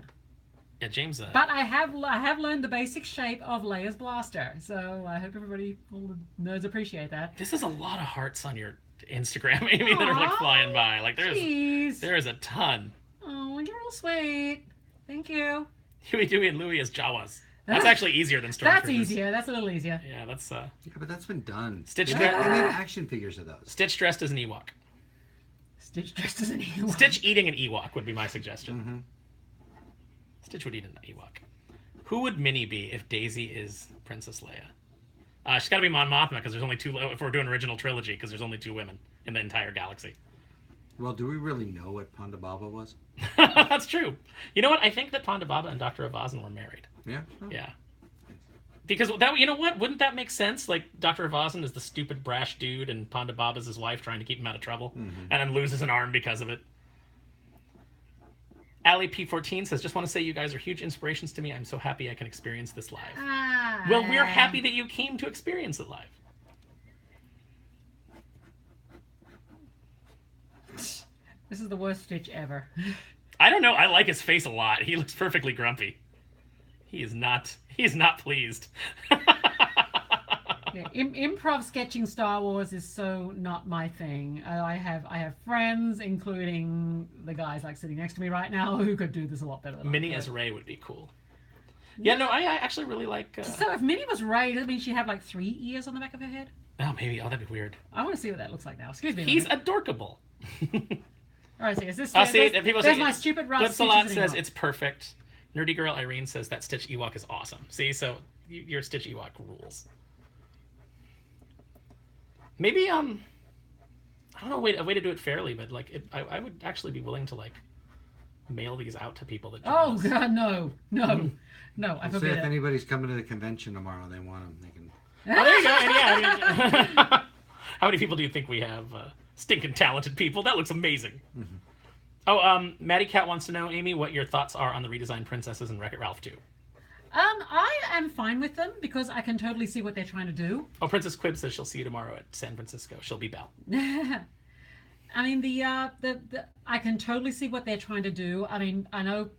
Yeah, James. But I have learned the basic shape of Leia's blaster, so I hope all the nerds appreciate that. This is a lot of hearts on your Instagram, Amy, that are flying by. There is a ton. Oh, you're all sweet. Thank you. Huey, Dewey, and Louie as Jawas. That's actually easier than Stormtroopers. That's easier. That's a little easier. Yeah, that's Yeah, but that's been done. Stitch. They made action figures of those. Stitch dressed as an Ewok. Stitch dressed as an Ewok. Stitch eating an Ewok would be my suggestion. Mm-hmm. Stitch would eat an Ewok. Who would Minnie be if Daisy is Princess Leia? She's got to be Mon Mothma because there's only two. If we're doing original trilogy, because there's only 2 women in the entire galaxy. Well, do we really know what Ponda Baba was? That's true. You know what? I think that Ponda Baba and Dr. Evazan were married. Yeah. Oh. Yeah. Because that, you know what? Wouldn't that make sense? Dr. Evazan is the stupid, brash dude, and Ponda Baba's his wife trying to keep him out of trouble, and then loses an arm because of it. Ali P14 says, just want to say you guys are huge inspirations to me. I'm so happy I can experience this live. Well, we're happy that you came to experience it live. This is the worst Stitch ever. I don't know. I like his face a lot. He looks perfectly grumpy. He is not pleased. Yeah, improv sketching Star Wars is so not my thing. I have friends, including the guys sitting next to me right now, who could do this a lot better than Minnie as Rey would be cool. Yeah, no, I actually really like... So if Minnie was Rey, does that mean she'd have 3 ears on the back of her head? Oh, maybe. Oh, that'd be weird. I want to see what that looks like now. Excuse me. He's adorkable. All right, so is this? I'll see. There's, People there's say my stupid rough. Blipsalot says it's perfect. Nerdy Girl Irene says that Stitch Ewok is awesome. See, so your Stitch Ewok rules. Maybe I don't know a way to do it fairly, but like I would actually be willing to like mail these out to people that. Oh God, no. I Say forbid if it. anybody's coming to the convention tomorrow, they want them. They can. Oh, there you go. And yeah. I mean, how many people do you think we have? Stinking talented people. That looks amazing. Mm-hmm. Oh, Maddie Cat wants to know, Amy, what your thoughts are on the redesigned princesses in Wreck-It Ralph 2. I am fine with them because I can totally see what they're trying to do. Oh, Princess Quib says she'll see you tomorrow at San Francisco. She'll be Belle. I mean, the I can totally see what they're trying to do. I mean, I know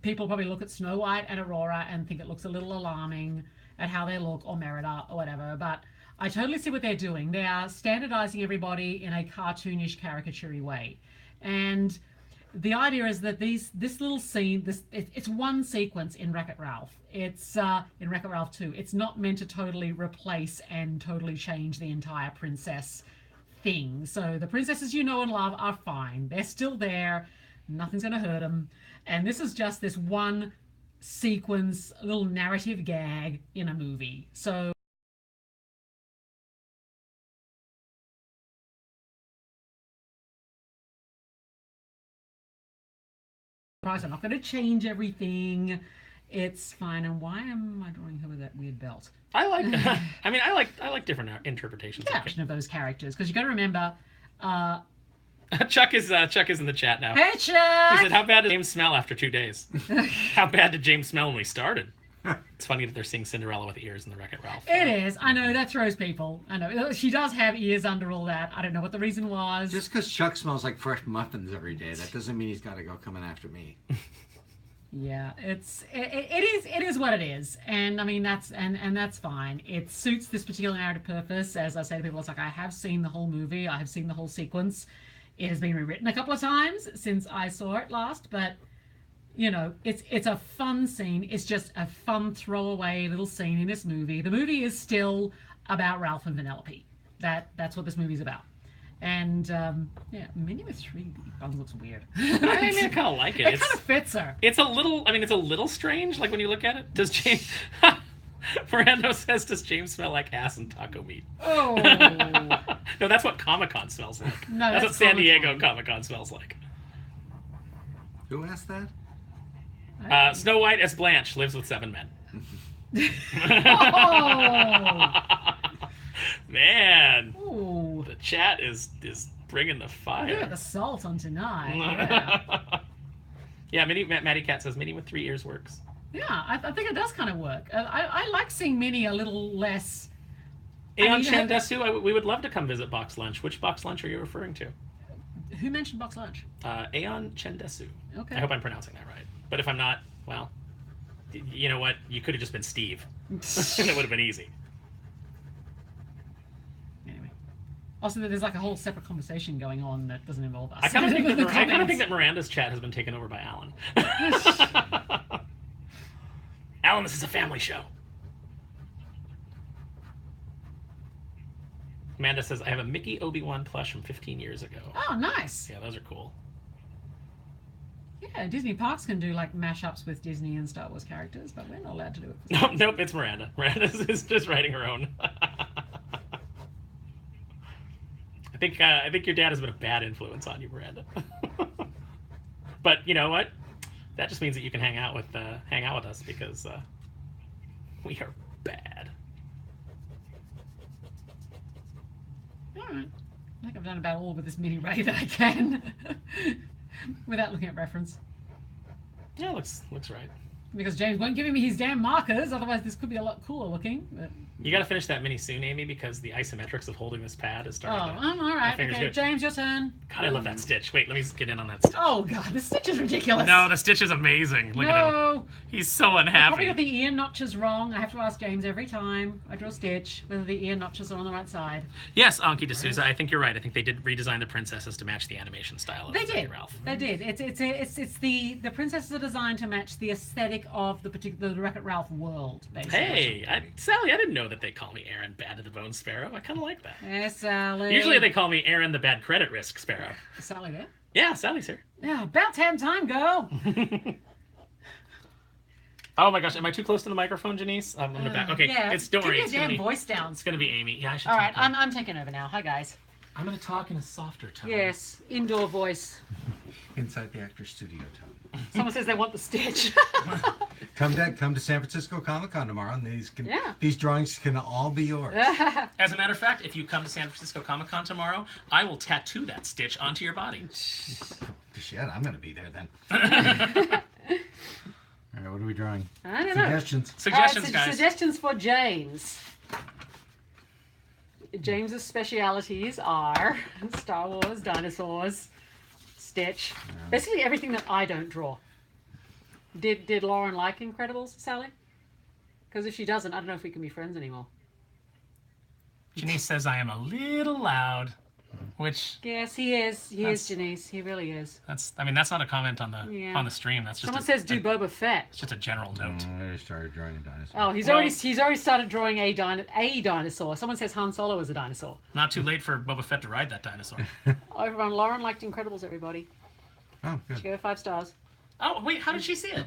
people probably look at Snow White and Aurora and think it looks a little alarming at how they look, or Merida, or whatever, but I totally see what they're doing. They are standardizing everybody in a cartoonish, caricature-y way. And the idea is that this little scene, it's one sequence in Wreck-It Ralph. It's in Wreck-It Ralph 2. It's not meant to totally replace and totally change the entire princess thing. So the princesses you know and love are fine. They're still there. Nothing's going to hurt them. And this is just this one sequence, little narrative gag in a movie. So I'm not going to change everything. It's fine. And why am I drawing her with that weird belt? I like. I mean, I like different interpretations. Of those characters, because you got to remember. Chuck is in the chat now. Hey, Chuck! He said, "How bad did James smell after 2 days? How bad did James smell when we started?" It's funny that they're seeing Cinderella with ears in the Wreck-It Ralph. It is. I know that throws people. I know she does have ears under all that. I don't know what the reason was. Just because Chuck smells like fresh muffins every day, that doesn't mean he's got to go coming after me. Yeah, it is what it is, and I mean that's fine. It suits this particular narrative purpose. As I say to people, it's like I have seen the whole movie. I have seen the whole sequence. It has been rewritten a couple of times since I saw it last, but you know, it's a fun scene. It's just a fun throwaway little scene in this movie. The movie is still about Ralph and Vanellope. That's what this movie's about. And yeah, Minnie with 3 buns looks weird. I mean, I kind of like it. It kind of fits her. It's a little. I mean, it's a little strange. Like when you look at it. Does James? Miranda says, "Does James smell like ass and taco meat?" Oh. No, that's what Comic-Con smells like. No, that's what San Comic-Con. Diego Comic-Con smells like. Who asked that? Snow White as Blanche lives with 7 men. Oh. Man, Ooh. the chat is bringing the fire. Look at the salt on tonight. Yeah, Yeah, Maddie Cat says Minnie with 3 ears works. yeah, I think it does kind of work. I like seeing Minnie a little less. Aeon mean, Chandesu, we would love to come visit Box Lunch. Which Box Lunch are you referring to? Who mentioned box lunch? Aeon Chandesu. Okay. I hope I'm pronouncing that right. But if I'm not, well, you know what? You could have just been Steve. It would have been easy. Anyway. Also, there's like a whole separate conversation going on that doesn't involve us. I kind of think, The think that Miranda's chat has been taken over by Alan. Alan, this is a family show. Amanda says, I have a Mickey Obi-Wan plush from 15 years ago. Oh, nice. Yeah, those are cool. Yeah, Disney Parks can do like mashups with Disney and Star Wars characters, but we're not allowed to do it. Nope, it's Miranda. Miranda is just writing her own. I think your dad has been a bad influence on you, Miranda. But you know what? That just means that you can hang out with us because we are bad. All right. I think I've done about all with this mini ray that I can, without looking at reference. Yeah, looks right. Because James won't give me his damn markers, otherwise this could be a lot cooler looking. But... You got to finish that mini soon, Amy, because the isometrics of holding this pad is starting to... all right. fingers Okay, good. James, your turn. God, I love that stitch. Wait, let me get in on that stitch. Oh, God, the stitch is ridiculous. No, the stitch is amazing. Look at him. He's so I probably unhappy. got the ear notches wrong. I have to ask James every time I draw a stitch whether the ear notches are on the right side. Yes, Anki D'Souza, I think you're right. I think they did redesign the princesses to match the animation style of They did. Ralph. They did. It's the princesses are designed to match the aesthetic aesthetic of the particular the Wreck-It Ralph world, basically. Hey, Sally, I didn't know that they call me Aaron Bad to the Bone Sparrow. I kind of like that. Yes, Sally. Usually they call me Aaron the Bad Credit Risk Sparrow. Is Sally there? Yeah, Sally's here. Yeah, about damn time, girl. Oh my gosh, am I too close to the microphone, Janice? I'm on the back. Okay, Yeah, don't worry. keep It's your gonna damn be, voice down. it's gonna be Amy. Yeah, I should. All talk right, to- I'm taking over now. Hi, guys. I'm gonna talk in a softer tone. Yes, indoor voice. Inside the Actors Studio tone. Someone says they want the stitch. Come to San Francisco Comic Con tomorrow, and Yeah. these drawings can all be yours. As a matter of fact, if you come to San Francisco Comic Con tomorrow, I will tattoo that stitch onto your body. Shit, I'm gonna be there then. All right, what are we drawing? I don't know. Suggestions. Suggestions, guys. Suggestions for James. James's specialities are Star Wars, dinosaurs, Stitch, basically everything that I don't draw. Did Lauren like Incredibles, Sally? Because if she doesn't, I don't know if we can be friends anymore. Janice says I am a little loud, which Yes, he is. He is, That's- Janice. He really is. that's not a comment on the Yeah. on the stream. That's just Someone says do Boba Fett. it's just a general note. I already started drawing a dinosaur. Oh, he's Well- already started drawing a dinosaur. Someone says Han Solo is a dinosaur. Not too late for Boba Fett to ride that dinosaur. Everyone, Lauren liked Incredibles. Everybody, Oh, she good. gave it 5 stars. Oh wait, how did she see it?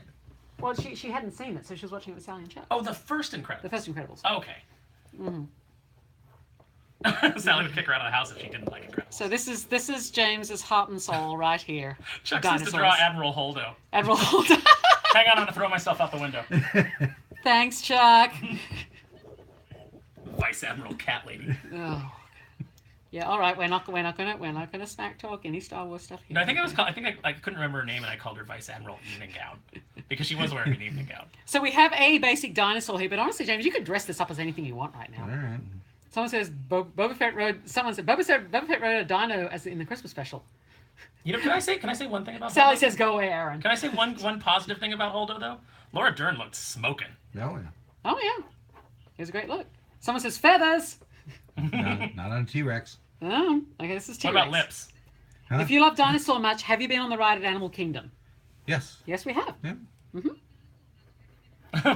Well, she hadn't seen it, so she was watching it with Sally and Chuck. Oh, the first Incredibles. The first Incredibles. Okay. Sally would kick her out of the house if she didn't like Incredibles. So this is James's heart and soul right here. Chuck says to draw Admiral Holdo. Admiral Holden. Hang on, I'm gonna throw myself out the window. Thanks, Chuck. Vice Admiral Cat Lady. Oh. Yeah, all right. We're not gonna smack talk any Star Wars stuff here. No, I think I couldn't remember her name, and I called her Vice Admiral Evening Gown because she was wearing an evening gown. So we have a basic dinosaur here, but honestly, James, you could dress this up as anything you want right now. All right. Someone says Boba Fett rode. Someone said Boba Fett rode a dino as in the Christmas special. You know, can I say one thing about Sally Holdo? says go away, Aaron. Can I say one positive thing about Holdo though? Laura Dern looked smoking. No, Oh yeah, it was a great look. Someone says feathers. not on a T-Rex. Oh, okay, this is T-Rex. What about lips? Huh? If you love dinosaur much, have you been on the ride at Animal Kingdom? Yes. Yes, we have. Yeah.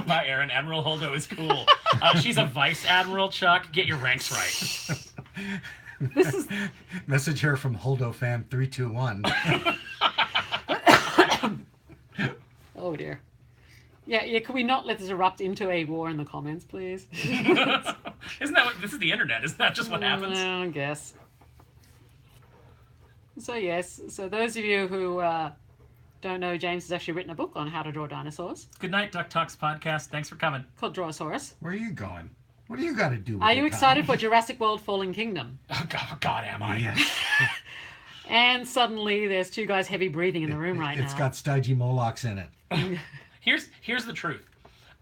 Bye, Aaron. Admiral Holdo is cool. She's a Vice Admiral, Chuck. Get your ranks right. This is Message here from Holdo Fam 321. oh dear. Yeah. Can we not let this erupt into a war in the comments, please? Isn't that what this is the internet? Isn't that just what happens? No, I guess. So yes. So those of you who don't know, James has actually written a book on how to draw dinosaurs Good night, Duck Talks podcast. Thanks for coming. called Drawosaurus. Where are you going? What do you got to do with Are your you excited time? for Jurassic World Fallen Kingdom? Oh God, am I? Yes. And suddenly there's 2 guys heavy breathing in the room right now. It's got stodgy Molochs in it. Here's the truth.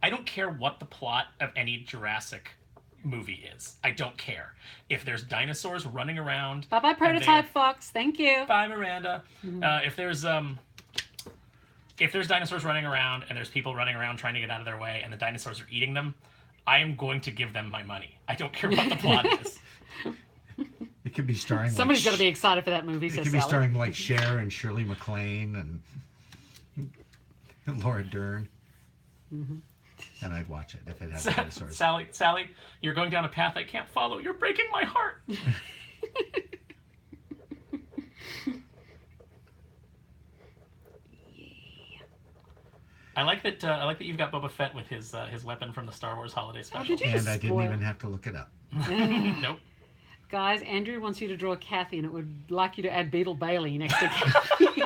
I don't care what the plot of any Jurassic movie is. I don't care. If there's dinosaurs running around. Bye bye and Prototype they- Fox. Thank you. Bye, Miranda. If there's dinosaurs running around and there's people running around trying to get out of their way and the dinosaurs are eating them, I am going to give them my money. I don't care what the plot is. It could be starring. Somebody's like, got to be excited for that movie, It says could be Sally. starring like Cher and Shirley MacLaine and Laura Dern. And I'd watch it if it had dinosaurs. Sally, you're going down a path I can't follow. You're breaking my heart. I like that you've got Boba Fett with his weapon from the Star Wars Holiday Special. did you And just I didn't spoil- even have to look it up. Nope. Guys, Andrew wants you to draw Kathy and it would like you to add Beetle Bailey next to Kathy.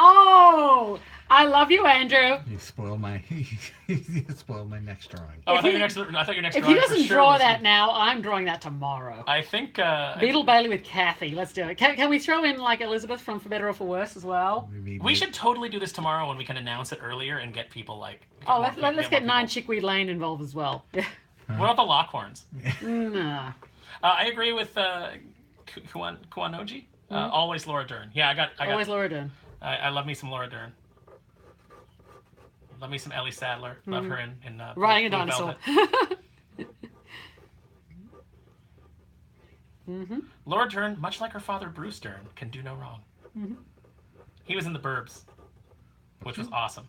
Oh, I love you, Andrew. You spoiled my next drawing. Oh, I If thought your next If drawing he for doesn't sure draw was- that now, I'm drawing that tomorrow. I think Beetle Bailey with Kathy. Let's do it. Can we throw in like Elizabeth from For Better or For Worse as well? Maybe we should totally do this tomorrow when we can announce it earlier and get people like. Oh, let's more get people. 9 Chickweed Lane involved as well. What about the Lockhorns? Nah. I agree with Kuanoji. Always Laura Dern. Yeah, I got. Always Laura Dern. I love me some Laura Dern. Love me some Ellie Sadler. Love her in Riding a Blue dinosaur. Velvet. Laura Dern, much like her father Bruce Dern, can do no wrong. He was in The Burbs, which was awesome.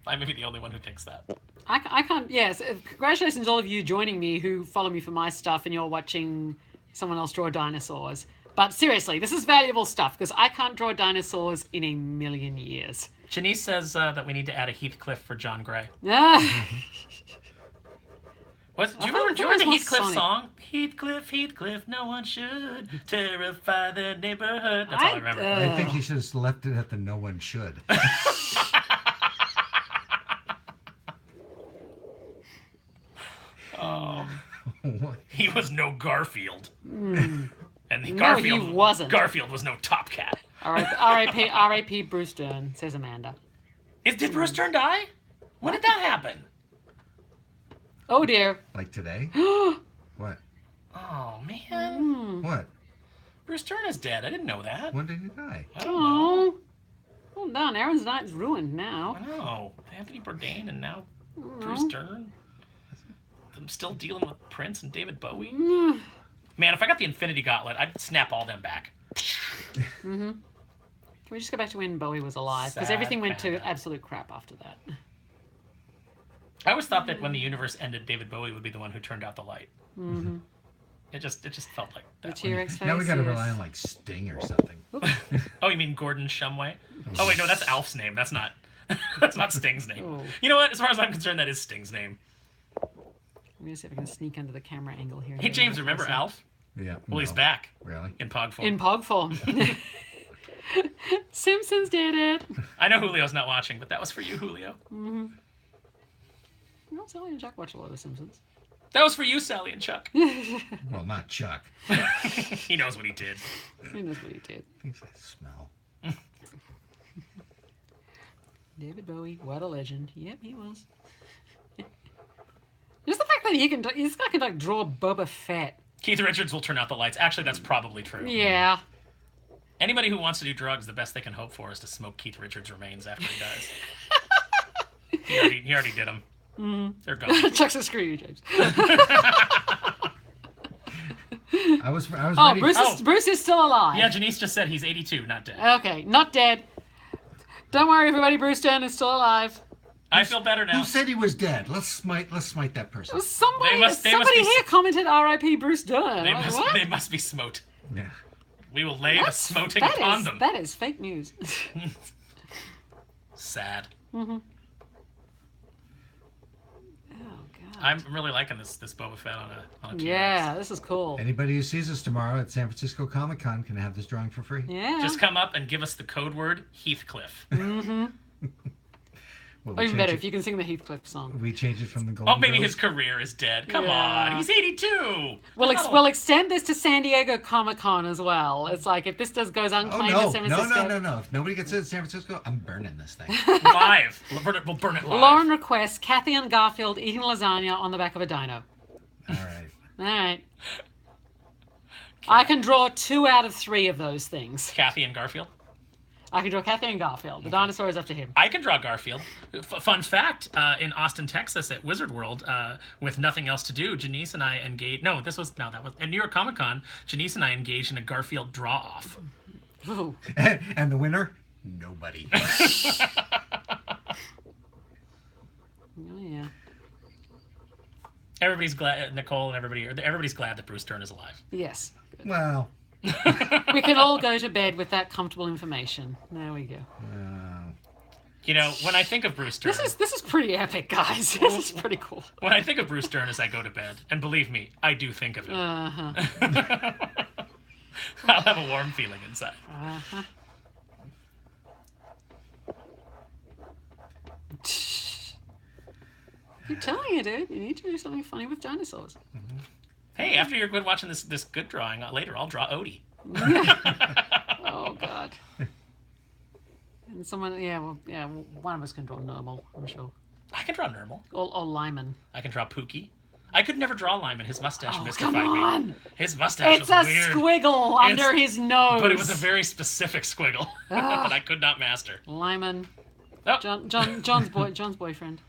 I may be the only one who thinks that. I can't. Yes, congratulations all of you joining me who follow me for my stuff, and you're watching someone else draw dinosaurs. But seriously, this is valuable stuff because I can't draw dinosaurs in a million years. Janice says that we need to add a Heathcliff for John Gray. Ah. Do you remember the more Heathcliff Sonic. song? Heathcliff, Heathcliff, no one should terrify the neighborhood. That's all I remember. I think he should have left it at the no one should. What? He was no Garfield. And No, he wasn't. Garfield was no Top Cat. R.I.P. Bruce Dern, says Amanda. Did Bruce Dern die? When did that happen? Oh dear. Like today? What? Oh, man. What? Bruce Dern is dead. I didn't know that. When did he die? I don't know. Oh. Well done. Aaron's night's ruined now. I know. Anthony Bourdain and now Bruce Dern. I'm still dealing with Prince and David Bowie. Man, if I got the Infinity Gauntlet, I'd snap all them back. Can we just go back to when Bowie was alive? Because Sad everything went to panda. absolute crap after that. I always thought that when the universe ended, David Bowie would be the one who turned out the light. It just felt like The that. T-Rex face. Now we got to yes. rely on like Sting or something. Oh, you mean Gordon Shumway? Oh wait, no, that's Alf's name. That's not Sting's name. Oh. You know what? As far as I'm concerned, that is Sting's name. I'm going to see if I can sneak under the camera angle here. Hey James, remember Alf? Yeah. Well, he's no. back Really? in Pog form. In Pog form. Simpsons did it. I know Julio's not watching, but that was for you, Julio. No, Sally and Jack watch a lot of Simpsons. That was for you, Sally and Chuck. Well, not Chuck. He knows what he did. He knows what he did. Things I smell. David Bowie, what a legend. Yep, he was. Just the fact that this guy can like draw Boba Fett. Keith Richards will turn out the lights. Actually, that's probably true. Yeah. Anybody who wants to do drugs, the best they can hope for is to smoke Keith Richards' remains after he dies. he already did them. They're gone. Chuck's a screw you, James. I was Oh, ready. Bruce is still alive. Yeah, Janice just said he's 82, not dead. Okay, not dead. Don't worry, everybody. Bruce Dern is still alive. I feel better now. Who said he was dead? Let's smite that person. Somebody, They must be- here commented R.I.P. Bruce Dern. They Like, must, what? they must be smote. Yeah. We will lay the smoting that upon is- them. That is fake news. Sad. Oh God. I'm really liking this Boba Fett on a T-Rex. Yeah, this is cool. Anybody who sees us tomorrow at San Francisco Comic-Con can have this drawing for free. Yeah. Just come up and give us the code word Heathcliff. Well, Or even change better, it- if you can sing the Heathcliff song. We changed it from the Golden Oh, maybe Girls. his career is dead. Come Yeah. on, he's 82. We'll extend this to San Diego Comic Con as well. It's like if this goes Oh unclaimed no, in San Francisco. no! If nobody gets it in San Francisco, I'm burning this thing. Live. We'll burn it live. Lauren requests Kathy and Garfield eating lasagna on the back of a dino. All right. All right. I can draw 2 out of 3 of those things. Kathy and Garfield. I can draw Kathy and Garfield. The dinosaur is up to him. I can draw Garfield. Fun fact, in Austin, Texas at Wizard World, with nothing else to do, Janice and I engaged... that was at New York Comic Con, Janice and I engaged in a Garfield draw-off. Ooh. And the winner? Nobody. Oh, yeah. Everybody's glad, Nicole and everybody's glad that Bruce Dern is alive. Yes. Good. Well, We can all go to bed with that comfortable information. There we go. You know, when I think of Bruce Dern... This is pretty epic, guys. This is pretty cool. When I think of Bruce Dern as I go to bed, and believe me, I do think of him. Uh-huh. I'll have a warm feeling inside. Uh-huh. I'm telling you, dude. You need to do something funny with dinosaurs. Hey, after you're good watching this good drawing, later I'll draw Odie. Oh, God. And someone, one of us can draw normal, I'm sure. I can draw Nermal. Or Lyman. I can draw Pookie. I could never draw Lyman. His mustache Oh, mystified come me. on! His mustache It's was a weird. squiggle under his nose. But it was a very specific squiggle that I could not master. Lyman. Oh. John's boyfriend.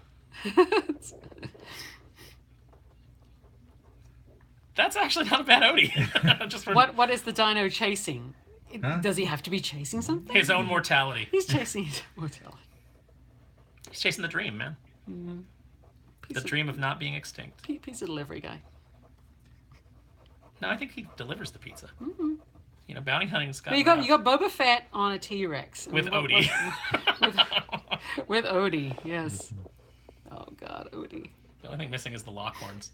That's actually not a bad Odie. Just for What is the dino chasing? Huh? Does he have to be chasing something? his own mortality. He's chasing his mortality. He's chasing the dream, man. The dream of not being extinct. Pizza delivery guy. No, I think he delivers the pizza. You know, bounty hunting's got. But you got Boba Fett on a T-Rex with Odie. with Odie, yes. Oh God, Odie. The only thing missing is the Lockhorns.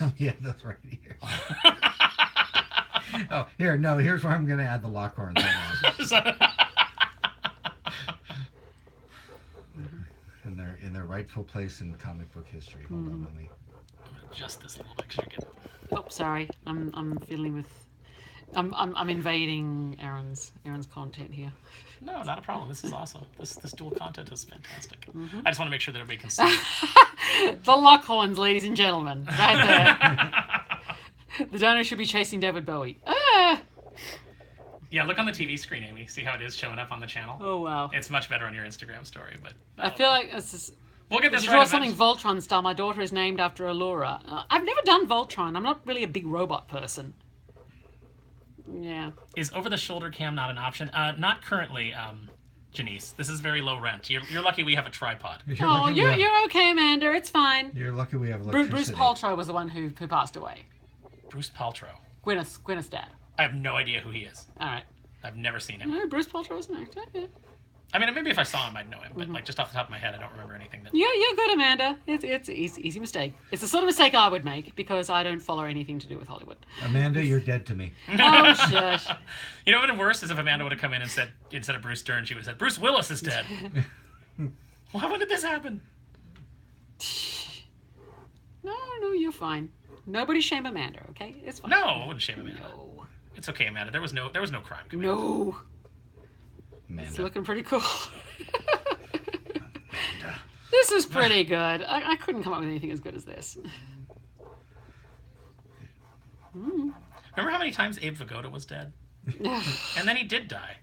Oh, yeah, that's right here. Oh, here, no, here's where I'm going to add the Lockhorns. And they're in their rightful place in comic book history. Hold on, let me. Just this little extra again. Oh, sorry. I'm fiddling with. I'm invading Aaron's content here. No, not a problem. This is awesome. This dual content is fantastic. I just want to make sure that everybody can see. The Lockhorns, ladies and gentlemen, right there. The donor should be chasing David Bowie. Yeah, look on the TV screen, Amy. See how it is showing up on the channel? Oh wow. It's much better on your Instagram story, but I feel like this is. we'll get this You right. draw something Voltron style. My daughter is named after Allura. I've never done Voltron. I'm not really a big robot person. Yeah. Is over-the-shoulder cam not an option? Not currently, Janice. This is very low rent. You're lucky we have a tripod. You're okay, Amanda. It's fine. You're lucky we have electricity. Bruce Paltrow was the one who passed away. Bruce Paltrow. Gwyneth's dad. I have no idea who he is. All right. I've never seen him. No, Bruce Paltrow was an actor. Yeah. I mean, maybe if I saw him, I'd know him. But like just off the top of my head, I don't remember anything. That... Yeah, you're good, Amanda. It's easy mistake. It's the sort of mistake I would make because I don't follow anything to do with Hollywood. Amanda, you're dead to me. Oh, shush. You know what would have been worse is if Amanda would have come in and said, instead of Bruce Dern, she would have said, Bruce Willis is dead. When did this happen? No, you're fine. Nobody shame Amanda, okay? It's fine. No, I wouldn't shame Amanda. No. It's okay, Amanda. There was no crime committed. No. Amanda. It's looking pretty cool. Amanda. This is pretty good. I couldn't come up with anything as good as this. Remember how many times Abe Vigoda was dead? And then he did die.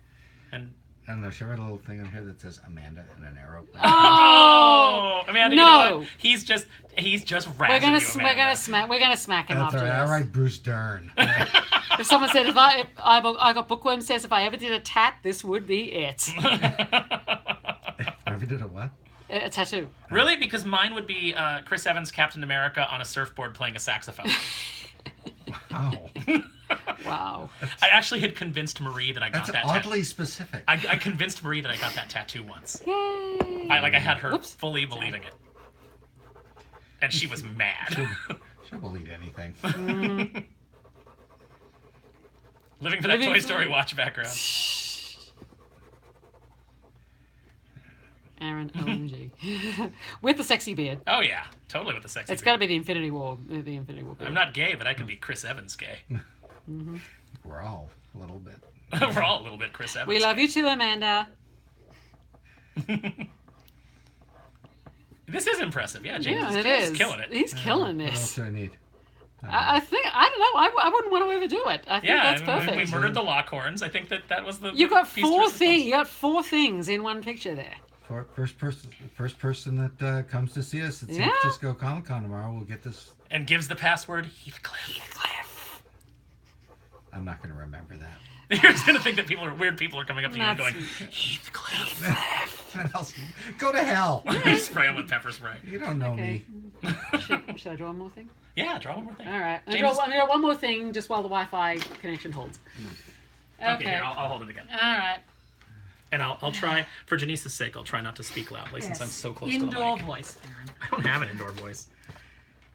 And I don't know. Should I write a little thing on here that says Amanda and an arrow? oh, Amanda, no! You know what? He's just razzing We're gonna smack him That's after all right. this. I write Bruce Dern. If someone said, I got bookworm says if I ever did a tat, this would be it. Ever did a what? A tattoo. Really? Because mine would be Chris Evans, Captain America, on a surfboard playing a saxophone. Wow. Wow. I actually had convinced Marie that I got That's that oddly specific. I convinced Marie that I got that tattoo once. Yay. I had her Whoops. fully believing it. And she was mad. She'll believe anything. Living for that Living Toy for- Story watch background. Aaron, OMG. With the sexy beard. Oh yeah, totally with the sexy. It's got to be the Infinity War. The Infinity War. I'm not gay, but I could be Chris Evans gay. We're all a little bit. We're all a little bit Chris Evans. We love you too, Amanda. This is impressive. Yeah, James, Yeah, it James is. killing it. He's killing What else this. do I need? I think, I don't know, I wouldn't want to overdo it. I think Yeah, that's perfect. we murdered the Lockhorns. I think that was the. You got piece to four resistance. things. You got four things in one picture there. First person that comes to see us at San Yeah. Francisco Comic Con tomorrow will get this. And gives the password Heathcliff. I'm not going to remember that. You're just gonna think that weird people are coming up to you and going That's- Heathcliff. What else? Go to hell. You spray them with pepper spray. You don't know Okay. me. Should I draw one more thing? Yeah, draw one more thing. All right. I'm James- going to draw one more thing just while the Wi-Fi connection holds. Okay, here, I'll hold it again. All right. And I'll try, for Janice's sake, I'll try not to speak loudly since I'm so close to the Indoor mic. voice, Aaron. I don't have an indoor voice.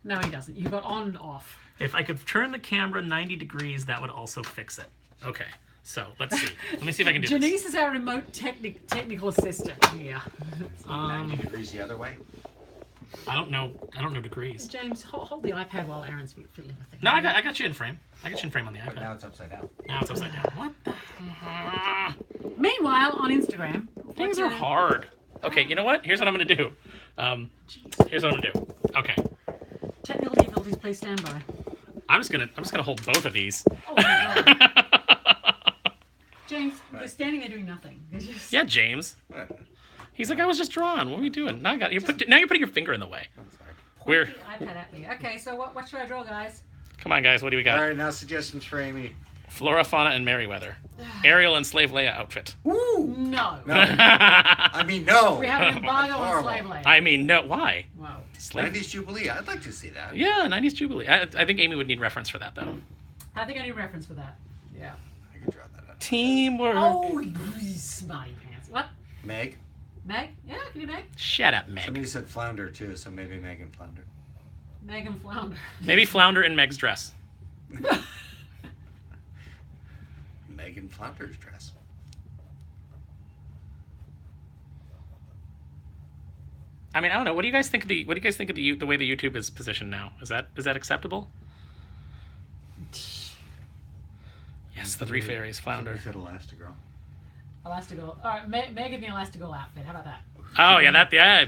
No, he doesn't. You've got on and off. If I could turn the camera 90 degrees, that would also fix it. Okay, so let's see. Let me see if I can do Janice is our remote technical assistant here. this. 90 degrees the other way. I don't know degrees. James, hold the iPad while Aaron's fiddling with it. No, I got you in frame. I got you in frame on the But iPad. now it's upside down. Now it's upside down. What the? Meanwhile, on Instagram, Things are hard. Okay, you know what? Here's what I'm gonna do. Here's what I'm gonna do. Okay, Technical difficulties, please stand by. I'm just gonna hold both of these. Oh my God. James, you're standing there doing nothing. You're just- Yeah, James. What? He's like, I was just drawing. What are you doing? Now you're putting your finger in the way. I'm sorry. We're The iPad at me. Okay, so what should I draw, guys? come on, guys. What do we All got? right, now suggestions for Amy. Flora, Fauna, and Merryweather. Ariel and Slave Leia outfit. Woo! No. No. I mean, no. We have an embargo on Horrible. slave labor. I mean, no. Why? Wow. Slave. 90s Jubilee. I'd like to see that. Yeah, 90s Jubilee. I think Amy would need reference for that, though. I think I need reference for that. Yeah. I can draw that up. Teamwork. Oh, smarty pants. What? Meg. Meg? Yeah, can you Meg? Shut up, Meg. Somebody said Flounder too, so maybe Megan Flounder. Megan Flounder. Maybe Flounder in Meg's dress. Megan Flounder's dress. I mean, I don't know. What do you guys think of the the way the YouTube is positioned now? Is that acceptable? Yes, the three fairies, Flounder. Somebody said Elastigirl. Elastigirl. All right, Megan the Elastigirl outfit. How about that? Oh yeah,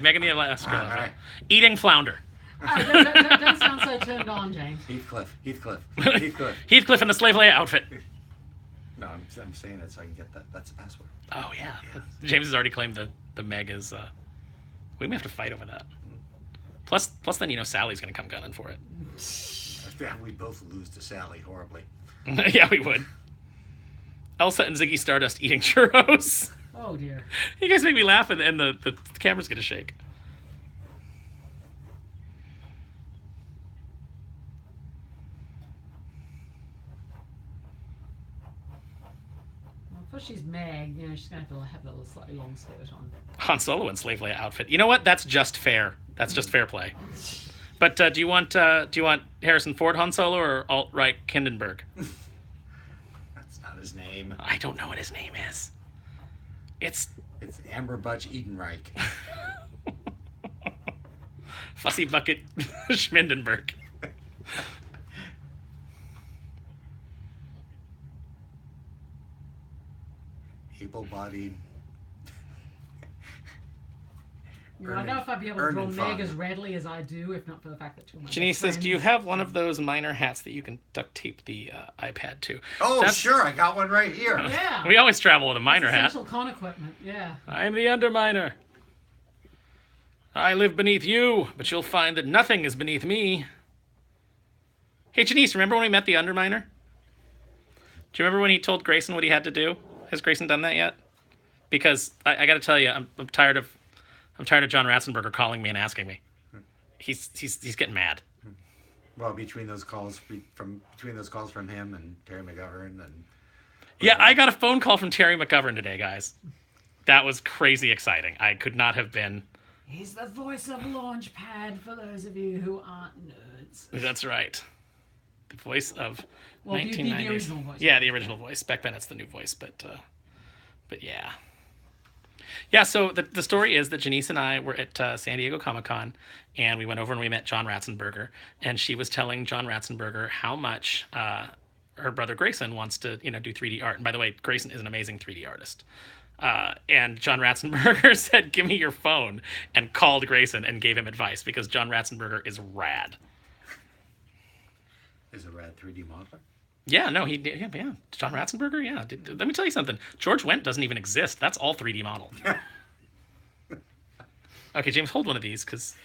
Megan the Elastigirl. All right. Eating Flounder. Don't sound so turned on, James. Heathcliff. Heathcliff in the Slave Leia outfit. No, I'm saying it so I can get that. That's the password. Oh yeah. James has already claimed the Meg is. We may have to fight over that. Plus then Sally's gonna come gunning for it. Yeah, we both lose to Sally horribly. Yeah, we would. Elsa and Ziggy Stardust eating churros. Oh dear. You guys make me laugh, and the camera's gonna shake. Well, because she's Meg, she's gonna have a little slightly long skirt on. Han Solo in Slave Leia outfit. You know what? That's just fair. That's just fair play. But do you want Harrison Ford Han Solo or alt-right Kindenberg? That's not his name. I don't know what his name is. It's Amber Butch Edenreich. Fussy Bucket Schmindenberg. Able-bodied. I don't know if I'd be able to draw Ernie Meg Fun. as readily as I do, if not for the fact that two of my Janice says, friends- do you have one of those minor hats that you can duct tape the iPad to? Oh, sure, I got one right here. Yeah. We always travel with a minor hat. Essential con equipment, yeah. I'm the Underminer. I live beneath you, but you'll find that nothing is beneath me. Hey, Janice, remember when we met the Underminer? Do you remember when he told Grayson what he had to do? Has Grayson done that yet? Because I got to tell you, I'm tired of John Ratzenberger calling me and asking me. He's getting mad. Well, between those calls from him and Terry McGovern and. Yeah, I got a phone call from Terry McGovern today, guys. That was crazy exciting. I could not have been. He's the voice of Launchpad for those of you who aren't nerds. That's right. The voice of Well, the 1990s. original voice. Yeah, the original voice. Back then, it's the new voice, but yeah. Yeah, so the story is that Janice and I were at San Diego Comic-Con, and we went over and we met John Ratzenberger, and she was telling John Ratzenberger how much her brother Grayson wants to, do 3D art. And by the way, Grayson is an amazing 3D artist. And John Ratzenberger said, "Give me your phone," and called Grayson and gave him advice because John Ratzenberger is rad. Is a rad 3D modeler? Yeah, no, yeah. John Ratzenberger, yeah. Let me tell you something. George Wendt doesn't even exist. That's all 3D modeled. Okay, James, hold one of these, because...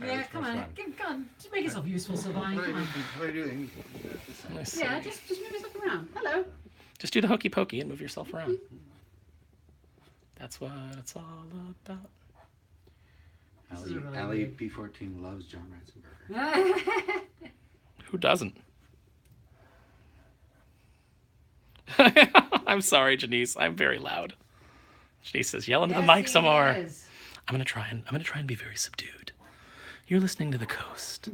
Yeah, come on. Come on. Just make yourself useful, Silvani. Come on. What are you doing? Yeah, just move yourself around. Hello. Just do the hokey pokey and move yourself around. That's what it's all about. This is a really Ali weird- P14 loves John Ratzenberger. Who doesn't? I'm sorry, Janice. I'm very loud. Janice says, "Yell into the mic some more." I'm gonna try and be very subdued. You're listening to The Coast.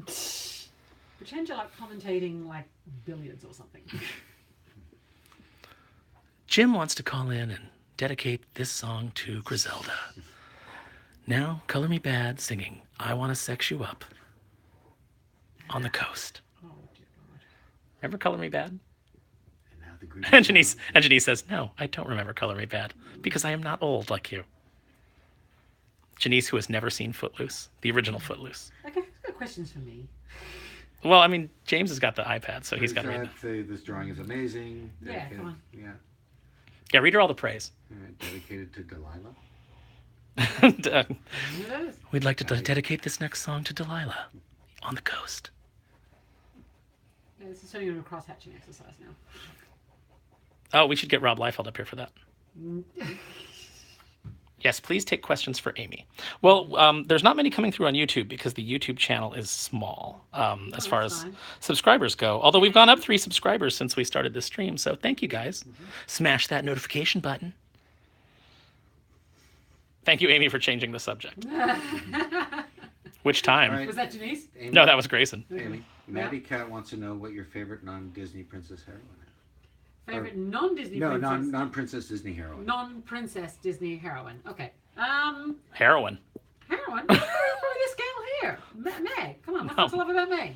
Pretend you're like commentating like billiards or something. Jim wants to call in and dedicate this song to Griselda. Now, Color Me Bad singing "I Wanna Sex You Up" on The Coast. Oh dear God. Remember Color Me Bad? And now the group And Janice says, "No, I don't remember Color Me Bad because I am not old like you." Janice, who has never seen Footloose, the original Footloose. Okay, you've got questions for me. Well, I mean, James has got the iPad, so he's got to read that. Say this drawing is amazing. Yeah, Dedicated- come on. Yeah. Yeah, read her all the praise. Dedicated to Delilah. And, Who knows? we'd like to dedicate this next song to Delilah on The Coast. Yeah, this is turning into a cross-hatching exercise now. Oh, we should get Rob Liefeld up here for that. Yes, please take questions for Amy. Well, there's not many coming through on YouTube because the YouTube channel is small as far as subscribers go. Although we've gone up 3 subscribers since we started this stream, so thank you guys. Smash that notification button. Thank you, Amy, for changing the subject. Which time? Right. Was that Denise? Amy, No, that was Grayson. Amy, Maddie Cat wants to know what your favorite non-Disney princess heroine is. Favorite non-Disney No, princess? non-princess Disney heroine. Non-princess Disney heroine. Okay. Heroin. Heroine? Probably this gal here. Meg. Come on, what's to love about Meg?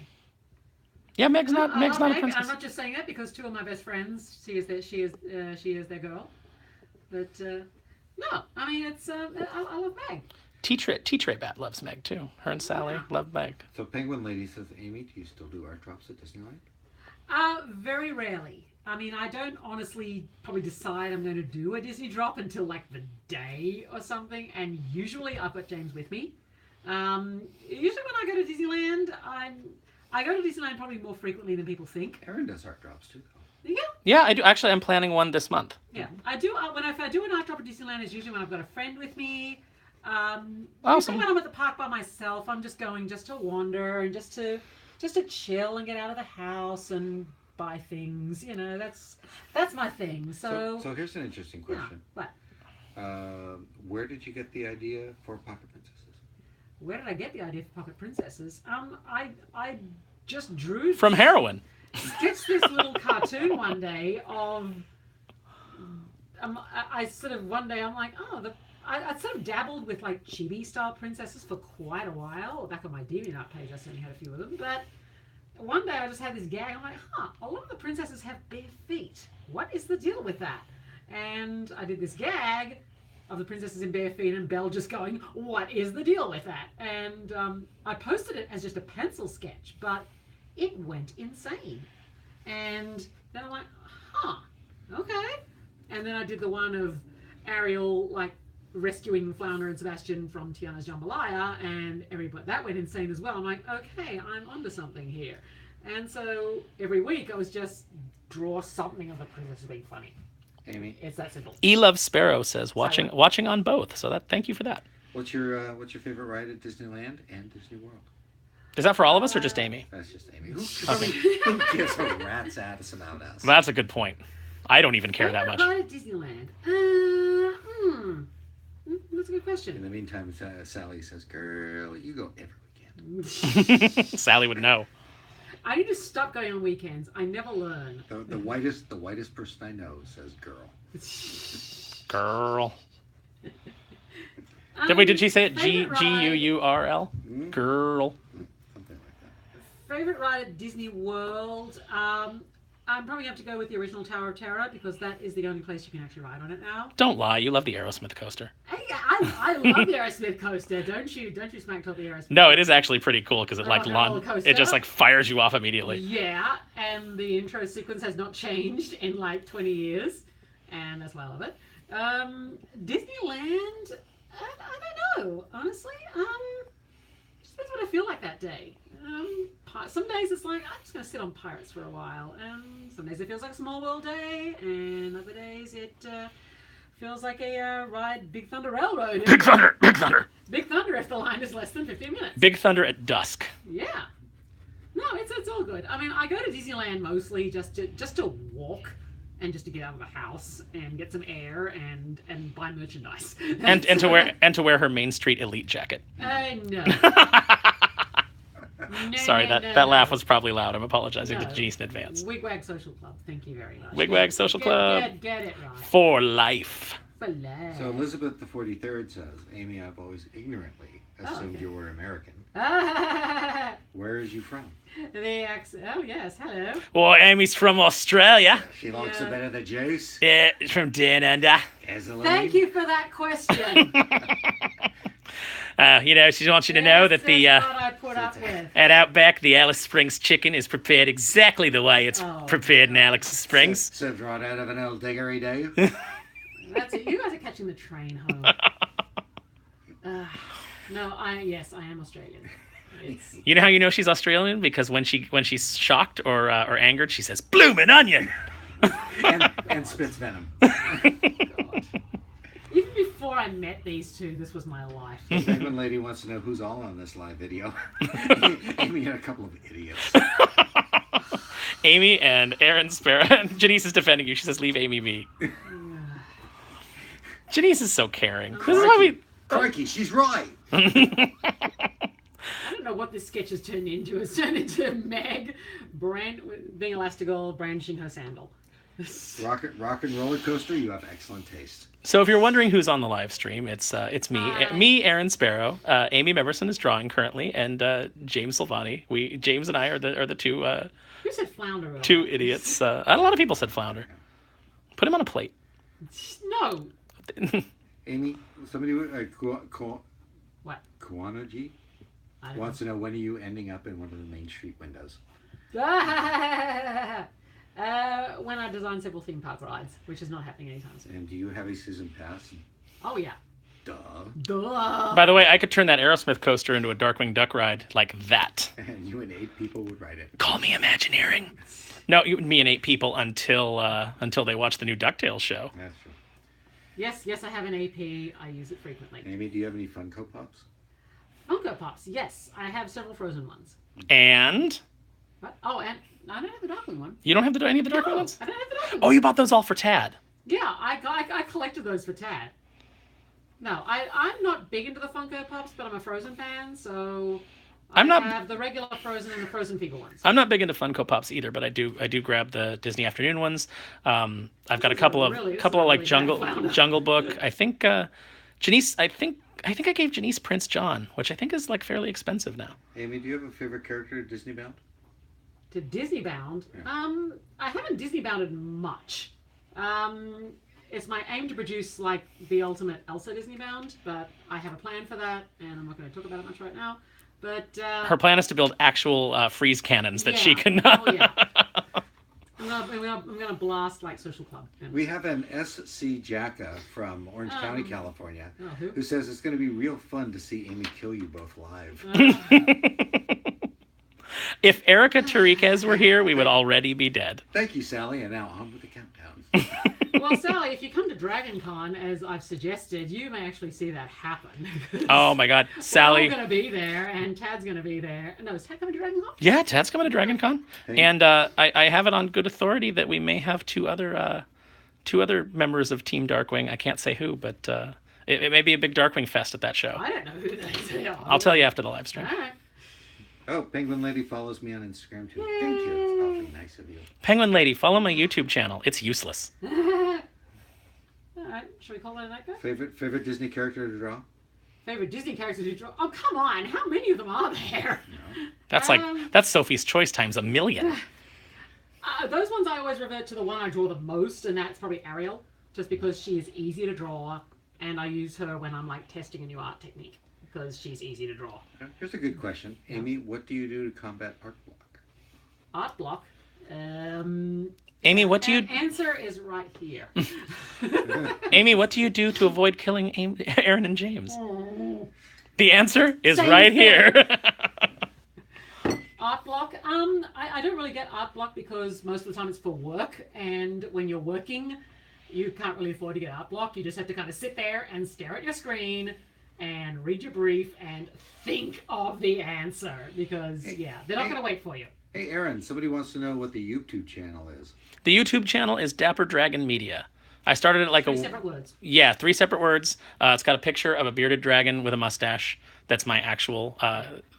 Yeah, Meg's not I love a Meg. princess. I'm not just saying that because 2 of my best friends, she is their girl. But no, I mean it's I love Meg. T-Tray Bat loves Meg too. Her and Sally love Meg. So Penguin Lady says, Amy, do you still do art drops at Disneyland? Very rarely. I mean, I don't honestly probably decide I'm going to do a Disney drop until like the day or something. And usually I've got James with me. Usually when I go to Disneyland, I go to Disneyland probably more frequently than people think. Erin does art drops too, though. Yeah. Yeah, I do. Actually, I'm planning one this month. Yeah, I do. If I do an art drop at Disneyland, it's usually when I've got a friend with me. Awesome. Usually when I'm at the park by myself, I'm just going just to wander and just to chill and get out of the house and buy things. You know, that's my thing. So here's an interesting question. What? Where did you get the idea for Pocket Princesses? Where did I get the idea for Pocket Princesses? I just drew From heroin. sketched this little cartoon one day of. I sort of one day I'm like, I sort of dabbled with like chibi style princesses for quite a while. Back on my DeviantArt page, I certainly had a few of them. But one day I just had this gag. I'm like, a lot of the princesses have bare feet. What is the deal with that? And I did this gag of the princesses in bare feet and Belle just going, what is the deal with that? And I posted it as just a pencil sketch, but it went insane. And then I'm like, okay. And then I did the one of Ariel, like, rescuing Flounder and Sebastian from Tiana's Jambalaya, and that went insane as well. I'm like, okay, I'm onto something here. And so every week I was just draw something of the princesses being funny. Amy, It's that simple. Love Sparrow says watching on both. So thank you for that. what's your favorite ride at Disneyland and Disney World? Is that for all of us or just Amy? That's just Amy. Okay. Who gives a rat's ass about us? That's a good point. I don't even care that much. Ride at Disneyland. That's a good question. In the meantime, Sally says, "Girl, you go every weekend." Sally would know. I need to stop going on weekends. I never learn. The whitest person I know says, "Girl." Girl. Did she say it G-U-U-R-L? Girl. Something like that. Favorite ride at Disney World? I'm probably going to have to go with the original Tower of Terror because that is the only place you can actually ride on it now. Don't lie. You love the Aerosmith coaster. Hey, I love the Aerosmith coaster. Don't you smack talk the Aerosmith? No, it is actually pretty cool because it roller coaster. it just like fires you off immediately. Yeah, and the intro sequence has not changed in like 20 years, and that's why I love it. Disneyland, I don't know, honestly. Just depends what I feel like that day. Some days it's like I'm just gonna sit on Pirates for a while, and some days it feels like a Small World day, and other days it feels like a ride Big Thunder Railroad. Big Thunder! Big Thunder! Big Thunder if the line is less than 15 minutes. Big Thunder at dusk. Yeah. No, it's all good. I mean, I go to Disneyland mostly just to walk and just to get out of the house and get some air and buy merchandise. And to wear her Main Street Elite jacket. No. No, Sorry, no, that no, laugh no. was probably loud. I'm apologizing to No. Denise in advance. Wigwag Social Club. Thank you very much. Wigwag Social Club. Get it right. For life. For life. So Elizabeth the 43rd says, "Amy, I've always ignorantly assumed okay. you were American. the Where is you from?" accent. Oh yes, hello. Well, Amy's from Australia. She likes Yeah. a bit of the juice. Yeah, from down under. Gasoline. Thank you for that question. She wants you to know that the That's what I put up with. at Outback, the Alice Springs chicken is prepared exactly the way it's Oh, prepared in Alice Springs. Served right out of an old diggery, Dave. That's it. You guys are catching the train home. No, I am Australian. It's, You know how you know she's Australian? Because when she's shocked or angered, she says "bloomin' onion." And spits venom. God. Even before I met these two, this was my life. The Penguin Lady wants to know who's all on this live video. Amy had a couple of idiots. Amy and Aaron Sparrow. Janice is defending you. She says, "Leave Amy be." Janice is so caring. This is how we. Crikey, she's right. I don't know what this sketch has turned into. It's turned into Meg being Elastigirl, brandishing her sandal. Rock and roller coaster, you have excellent taste. So if you're wondering who's on the live stream, it's me, Hi. me, Aaron Sparrow. Amy Mebberson is drawing currently, and James Silvani. James and I are the two Who said flounder? Earlier? two idiots. A lot of people said flounder. Put him on a plate. No. Amy, somebody What? Kuanaji I don't wants to know, when are you ending up in one of the Main Street windows? When I design several theme park rides, which is not happening anytime soon. And do you have a season pass? Oh yeah. Duh. Duh. By the way, I could turn that Aerosmith coaster into a Darkwing Duck ride like that. And you and 8 people would ride it. Call me Imagineering. No, me and 8 people until they watch the new DuckTales show. That's true. Yes, I have an AP. I use it frequently. Amy, do you have any Funko Pops? Funko Pops. Yes, I have several Frozen ones. And What? Oh, and I don't have the Darkwing one. you don't have any of the Darkwing No, ones? I don't have the Darkwing Oh, one. you bought those all for Tad. Yeah, I collected those for Tad. No, I'm not big into the Funko Pops, but I'm a Frozen fan, so I have the regular Frozen and the Frozen figure ones. I'm not big into Funko Pops either, but I do grab the Disney Afternoon ones. I've got a This is couple a of really like bad Jungle flounder. Book. I think Janice. I think I gave Janice Prince John, which I think is like fairly expensive now. Amy, do you have a favorite character at Disney Bound? To Disney Bound, Yeah. I haven't Disney Bounded much. It's my aim to produce like the ultimate Elsa Disney Bound, but I have a plan for that, and I'm not going to talk about it much right now. But Her plan is to build actual freeze cannons that she yeah. can. Oh yeah. I'm gonna blast like Social Club. We have an SC Jacka from Orange County, California, Oh, who? who says it's going to be real fun to see Amy kill you both live. If Erica Tariquez were here, we would already be dead. Thank you, Sally, and now on with the countdown. Well, Sally, if you come to Dragon Con, as I've suggested, you may actually see that happen. Oh my God, Sally! We're all going to be there, and Tad's going to be there. No, is Tad coming to Dragon Con? Yeah, Tad's coming to Dragon Con, Hey. and I have it on good authority that we may have two other members of Team Darkwing. I can't say who, but it may be a big Darkwing fest at that show. I don't know who they are. I'll tell you after the live stream. All right. Oh, Penguin Lady follows me on Instagram too. Thank you. It's awfully nice of you. Penguin Lady, follow my YouTube channel. It's useless. All right. Shall we call it a night, guys? Favorite Disney character to draw? Favorite Disney characters you draw? Oh, come on. How many of them are there? That's Sophie's Choice times a million. Those ones I always revert to the one I draw the most, and that's probably Ariel, just because she is easy to draw, and I use her when I'm like testing a new art technique because she's easy to draw. Here's a good question. Amy, what do you do to combat art block? Art block. Amy, what do you Answer is right here. Amy, what do you do to avoid killing Aaron and James? Oh. The answer is Same right thing. here. Art block. I don't really get art block because most of the time it's for work, and when you're working, you can't really afford to get art block. You just have to kind of sit there and stare at your screen and read your brief and think of the answer because they're not going to wait for you. Hey, Aaron, somebody wants to know what the YouTube channel is. The YouTube channel is Dapper Dragon Media. I started it like 3 separate words. Yeah, 3 separate words. It's got a picture of a bearded dragon with a mustache. That's my actual,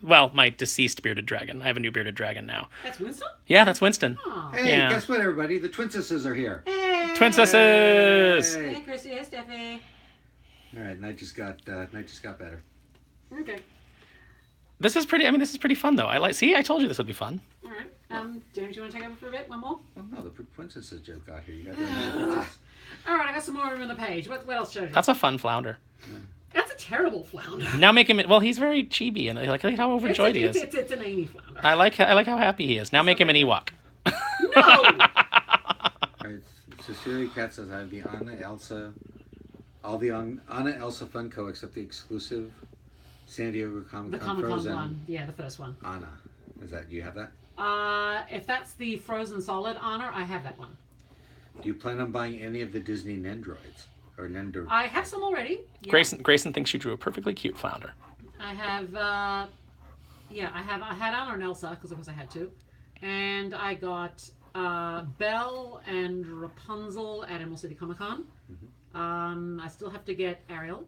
my deceased bearded dragon. I have a new bearded dragon now. That's Winston? Yeah, that's Winston. Oh. Hey, Yeah. guess what, everybody? The Twin Sisters are here. Hey. Twin Sisters! Hey, Chrissy. Hey, Stephanie. All right, night just got better. Okay. This is pretty fun though. I told you this would be fun. All right. James, you want to take over for a bit? One more? Oh no, the Twin Sisters joke got here. You got that. All right, I got some more room on the page. What else should I do? That's a fun flounder. That's a terrible flounder. Now make him, he's very chibi and look how overjoyed he is. It's an Amy flounder. I like how happy he is. Now make him an Ewok. No! All right, Cecilia Cat says I have the Anna Elsa, all the Anna Elsa Funko except the exclusive San Diego The Comic Con Comic-Con Frozen. one. Yeah, the first one. Anna, is that you have that? If that's the Frozen Solid honor, I have that one. Do you plan on buying any of the Disney Nendroids or Nendor? I have some already. Yeah. Grayson thinks she drew a perfectly cute flounder. I have. I had Anna and Elsa because of course I had to, and I got Belle and Rapunzel at Emerald City Comic Con. I still have to get Ariel.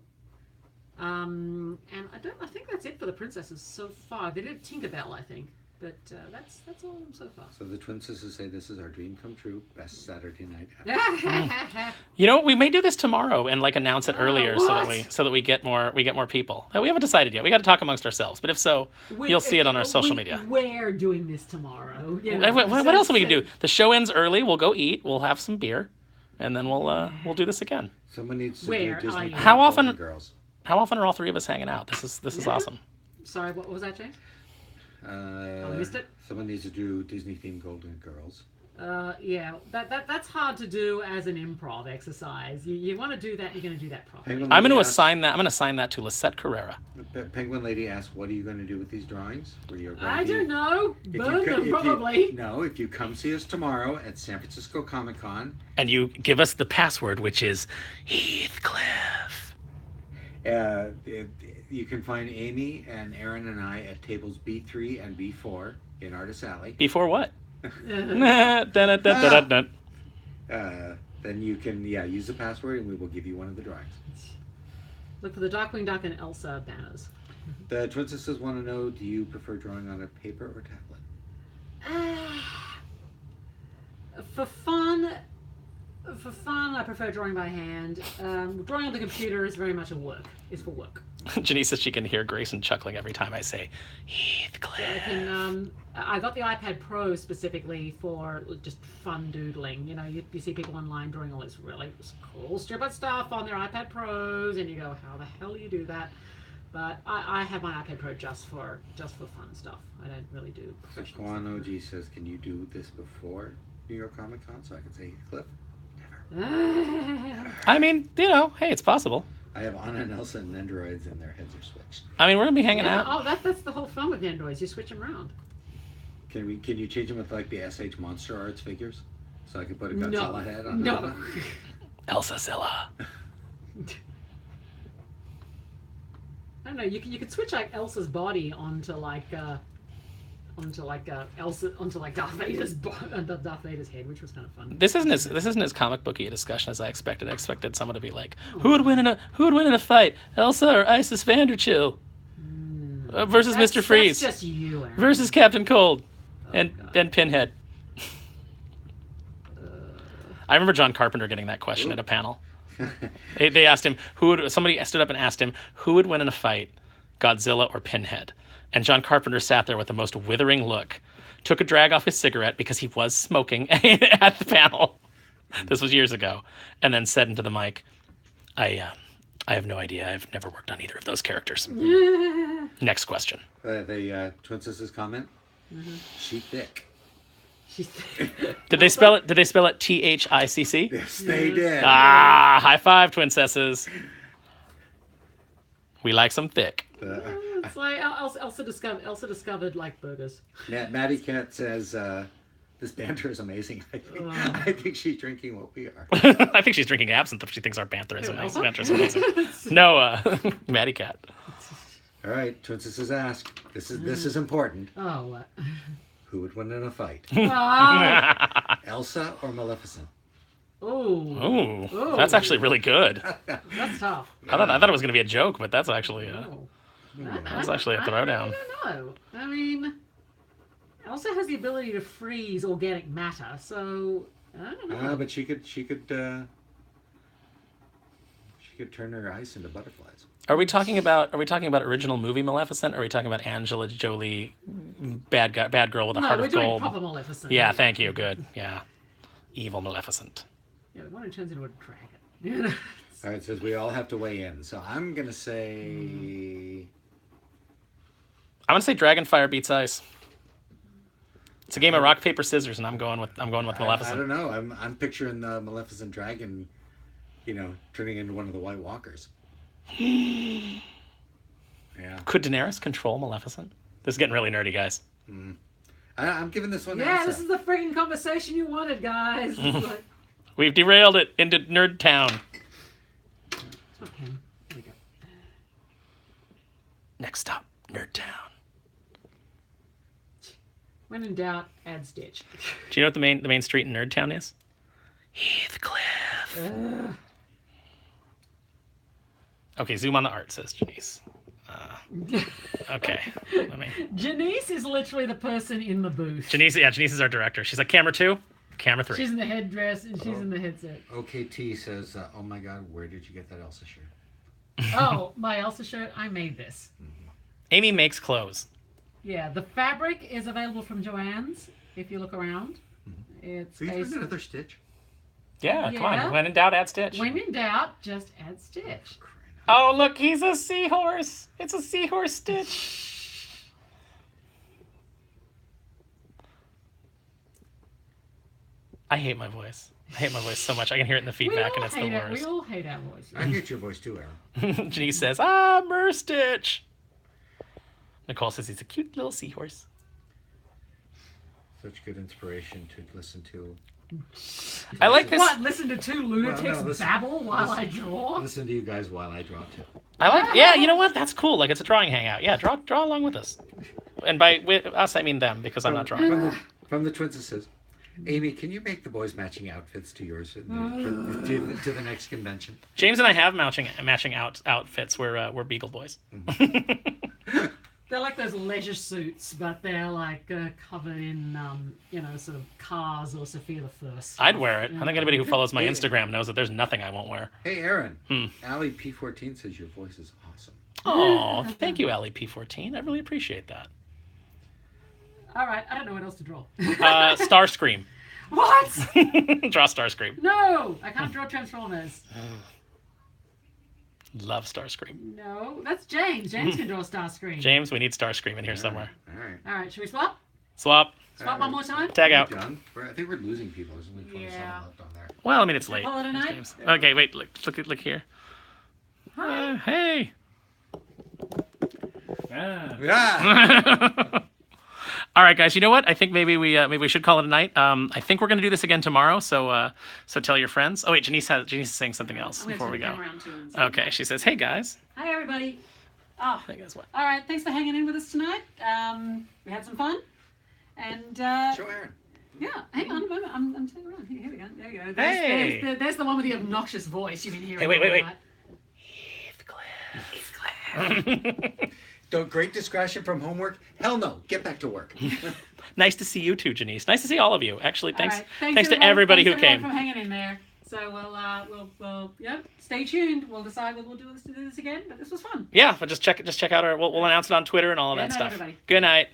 And I think that's it for the princesses so far. They did Tinkerbell, I think, but that's all so far. So the twin sisters say this is our dream come true. Best Saturday night ever. You know, we may do this tomorrow and like announce it earlier so that we get more people. We haven't decided yet. We got to talk amongst ourselves. But if so, you'll see it on our social media. We're doing this tomorrow. What else are we gonna do? The show ends early. We'll go eat. We'll have some beer, and then we'll do this again. Someone needs to Where do Disney. are you? How often- Girls. How often are all three of us hanging out? This is awesome. Sorry, what was that, James? I missed it. Someone needs to do Disney themed Golden Girls. Yeah, that's hard to do as an improv exercise. You want to do that, you're going to do that properly. Penguin I'm going to Lady assign that. I'm going to assign that to Lisette Carrera. Penguin Lady asked, "What are you going to do with these drawings?" Where you're going I to don't know. If you Burn co- them, if you- probably. No, if you come see us tomorrow at San Francisco Comic Con, And you give us the password, which is Heathcliff. you can find Amy and Aaron and I at tables B3 and B4 in Artist Alley. Before what? Dun-dun-dun-dun-dun-dun. Then you can use the password and we will give you one of the drawings. Look for the Darkwing Duck and Elsa banners. The twin sisters want to know: do you prefer drawing on a paper or tablet? For fun, I prefer drawing by hand. Drawing on the computer is very much is for work. Janice says she can hear Grayson chuckling every time I say Heathcliff. I got the iPad Pro specifically for just fun doodling. You know, you see people online drawing all this really cool stupid stuff on their iPad Pros, and you go, how the hell do you do that? But I have my iPad Pro just for fun stuff. I don't really do professional Quan stuff. OG says, "Can you do this before New York Comic Con so I can say Cliff?" I mean, you know, hey, it's possible. I have Anna and Elsa and Nendoroids and their heads are switched. I mean, we're gonna be hanging out. Oh, that's the whole fun with Androids. You switch them around. Can you change them with like the SH Monster Arts figures? So I could put a Godzilla head on No. Anna? Elsa Zilla. I don't know. You could switch like Elsa's body onto like Elsa onto like Darth Vader's Darth Vader's head, which was kind of fun. This isn't as comic booky a discussion as I expected. I expected someone to be like, who would win in a fight, Elsa or Isis Vanderchill versus Mr. Freeze That's just you, Aaron. versus Captain Cold and Pinhead. I remember John Carpenter getting that question at a panel. They asked him somebody stood up and asked him who would win in a fight, Godzilla or Pinhead. And John Carpenter sat there with the most withering look, took a drag off his cigarette because he was smoking at the panel. This was years ago. And then said into the mic, I have no idea. I've never worked on either of those characters. Next question. The twin sisters comment. She thick. Did they spell it THICC? Yes, they did. Ah, high five, twin sisters. We like some thick. It's like Elsa discovered like burgers. Maddie Cat says this banter is amazing. I think she's drinking what we are. I think she's drinking absinthe if she thinks our banter is amazing. No, Maddie Cat. All right, twin sisters ask. This is important. Oh, what? Who would win in a fight? Oh, Elsa or Maleficent? Ooh, that's actually really good. That's tough. I thought it was going to be a joke, but that's actually That's actually a throwdown. I don't know. I mean, Elsa has the ability to freeze organic matter, so I don't know. But she could turn her ice into butterflies. Are we talking about original movie Maleficent? Or are we talking about Angela Jolie, bad girl with a heart we're of doing gold? proper Maleficent. Yeah, thank you. Good. Yeah, evil Maleficent. Yeah, the one who turns into a dragon. All right, it says we all have to weigh in. So I'm gonna say I'm gonna say Dragonfire beats Ice. It's a game of rock paper scissors, and I'm going with Maleficent. I don't know. I'm picturing the Maleficent dragon, turning into one of the White Walkers. Yeah. Could Daenerys control Maleficent? This is getting really nerdy, guys. I'm giving this one. Yeah, Elsa. this is the freaking conversation you wanted, guys. It's like, We've derailed it into Nerd Town. It's not him. There we go. Next stop, Nerd Town. When in doubt, add Stitch. Do you know what the main street in Nerd Town is? Heathcliff. Okay, zoom on the art, says Janice. Okay. Janice is literally the person in the booth. Janice is our director. She's like, camera 2, camera 3. She's in the headdress and she's in the headset. OKT says, oh my God, where did you get that Elsa shirt? Oh, my Elsa shirt? I made this. Amy makes clothes. Yeah, the fabric is available from Joann's, if you look around. It's So you found another Stitch? Yeah, come on. When in doubt, add Stitch. When in doubt, just add Stitch. Oh, look, he's a seahorse. It's a seahorse Stitch. I hate my voice. I hate my voice so much. I can hear it in the feedback, and it's the worst. We all hate our voices. I hate your voice too, Aaron. Janice says, Mer Stitch. Nicole says he's a cute little seahorse. Such good inspiration to listen to. I like this. What? Listen to two lunatics Well, no, babble while I draw? Listen to you guys while I draw too. I like. Yeah, you know what? That's cool. Like it's a drawing hangout. Yeah, draw along with us. And by us, I mean them because I'm not drawing. From the twins, it says, Amy, can you make the boys matching outfits to yours to the next convention? James and I have matching outfits. We're Beagle Boys. They're like those leisure suits, but they're like covered in, sort of cars or Sophia the First. I'd wear it. I think anybody who follows my Instagram knows that there's nothing I won't wear. Hey, Aaron. Allie P14 says your voice is awesome. Oh, thank you, Allie P14. I really appreciate that. All right, I don't know what else to draw. Starscream. What? Draw Starscream. No, I can't draw Transformers. Love Starscream. No, that's James. James can draw Starscream. James, we need Starscream in here somewhere. All right, should we swap? Swap. Swap one more time? Tag out. Done. I think we're losing people. There's only 27 left on there. Well, I mean, it's late. Call it a night? James. Okay, wait. Look here. Hey. Yeah. All right, guys. You know what? I think maybe we should call it a night. I think we're going to do this again tomorrow. So tell your friends. Oh wait, Janice is saying something else before we go. Okay, she says, "Hey guys." Hi everybody. Oh, Hey guys, what? all right. Thanks for hanging in with us tonight. We had some fun, and Show Aaron. yeah. Hang on a moment. I'm turning around. Here we go. There you go. Hey. There's the one with the obnoxious voice you've been hearing. Hey, wait. all night. Heathcliff. Great discretion from homework? Hell no. Get back to work. Nice to see you too, Janice. Nice to see all of you. Actually, thanks. All right. Thanks to everybody who came. Thanks for hanging in there. So we'll stay tuned. We'll decide whether we'll do this again. But this was fun. Yeah, but just check out our. We'll announce it on Twitter and all of Good that night, stuff. everybody. Good night.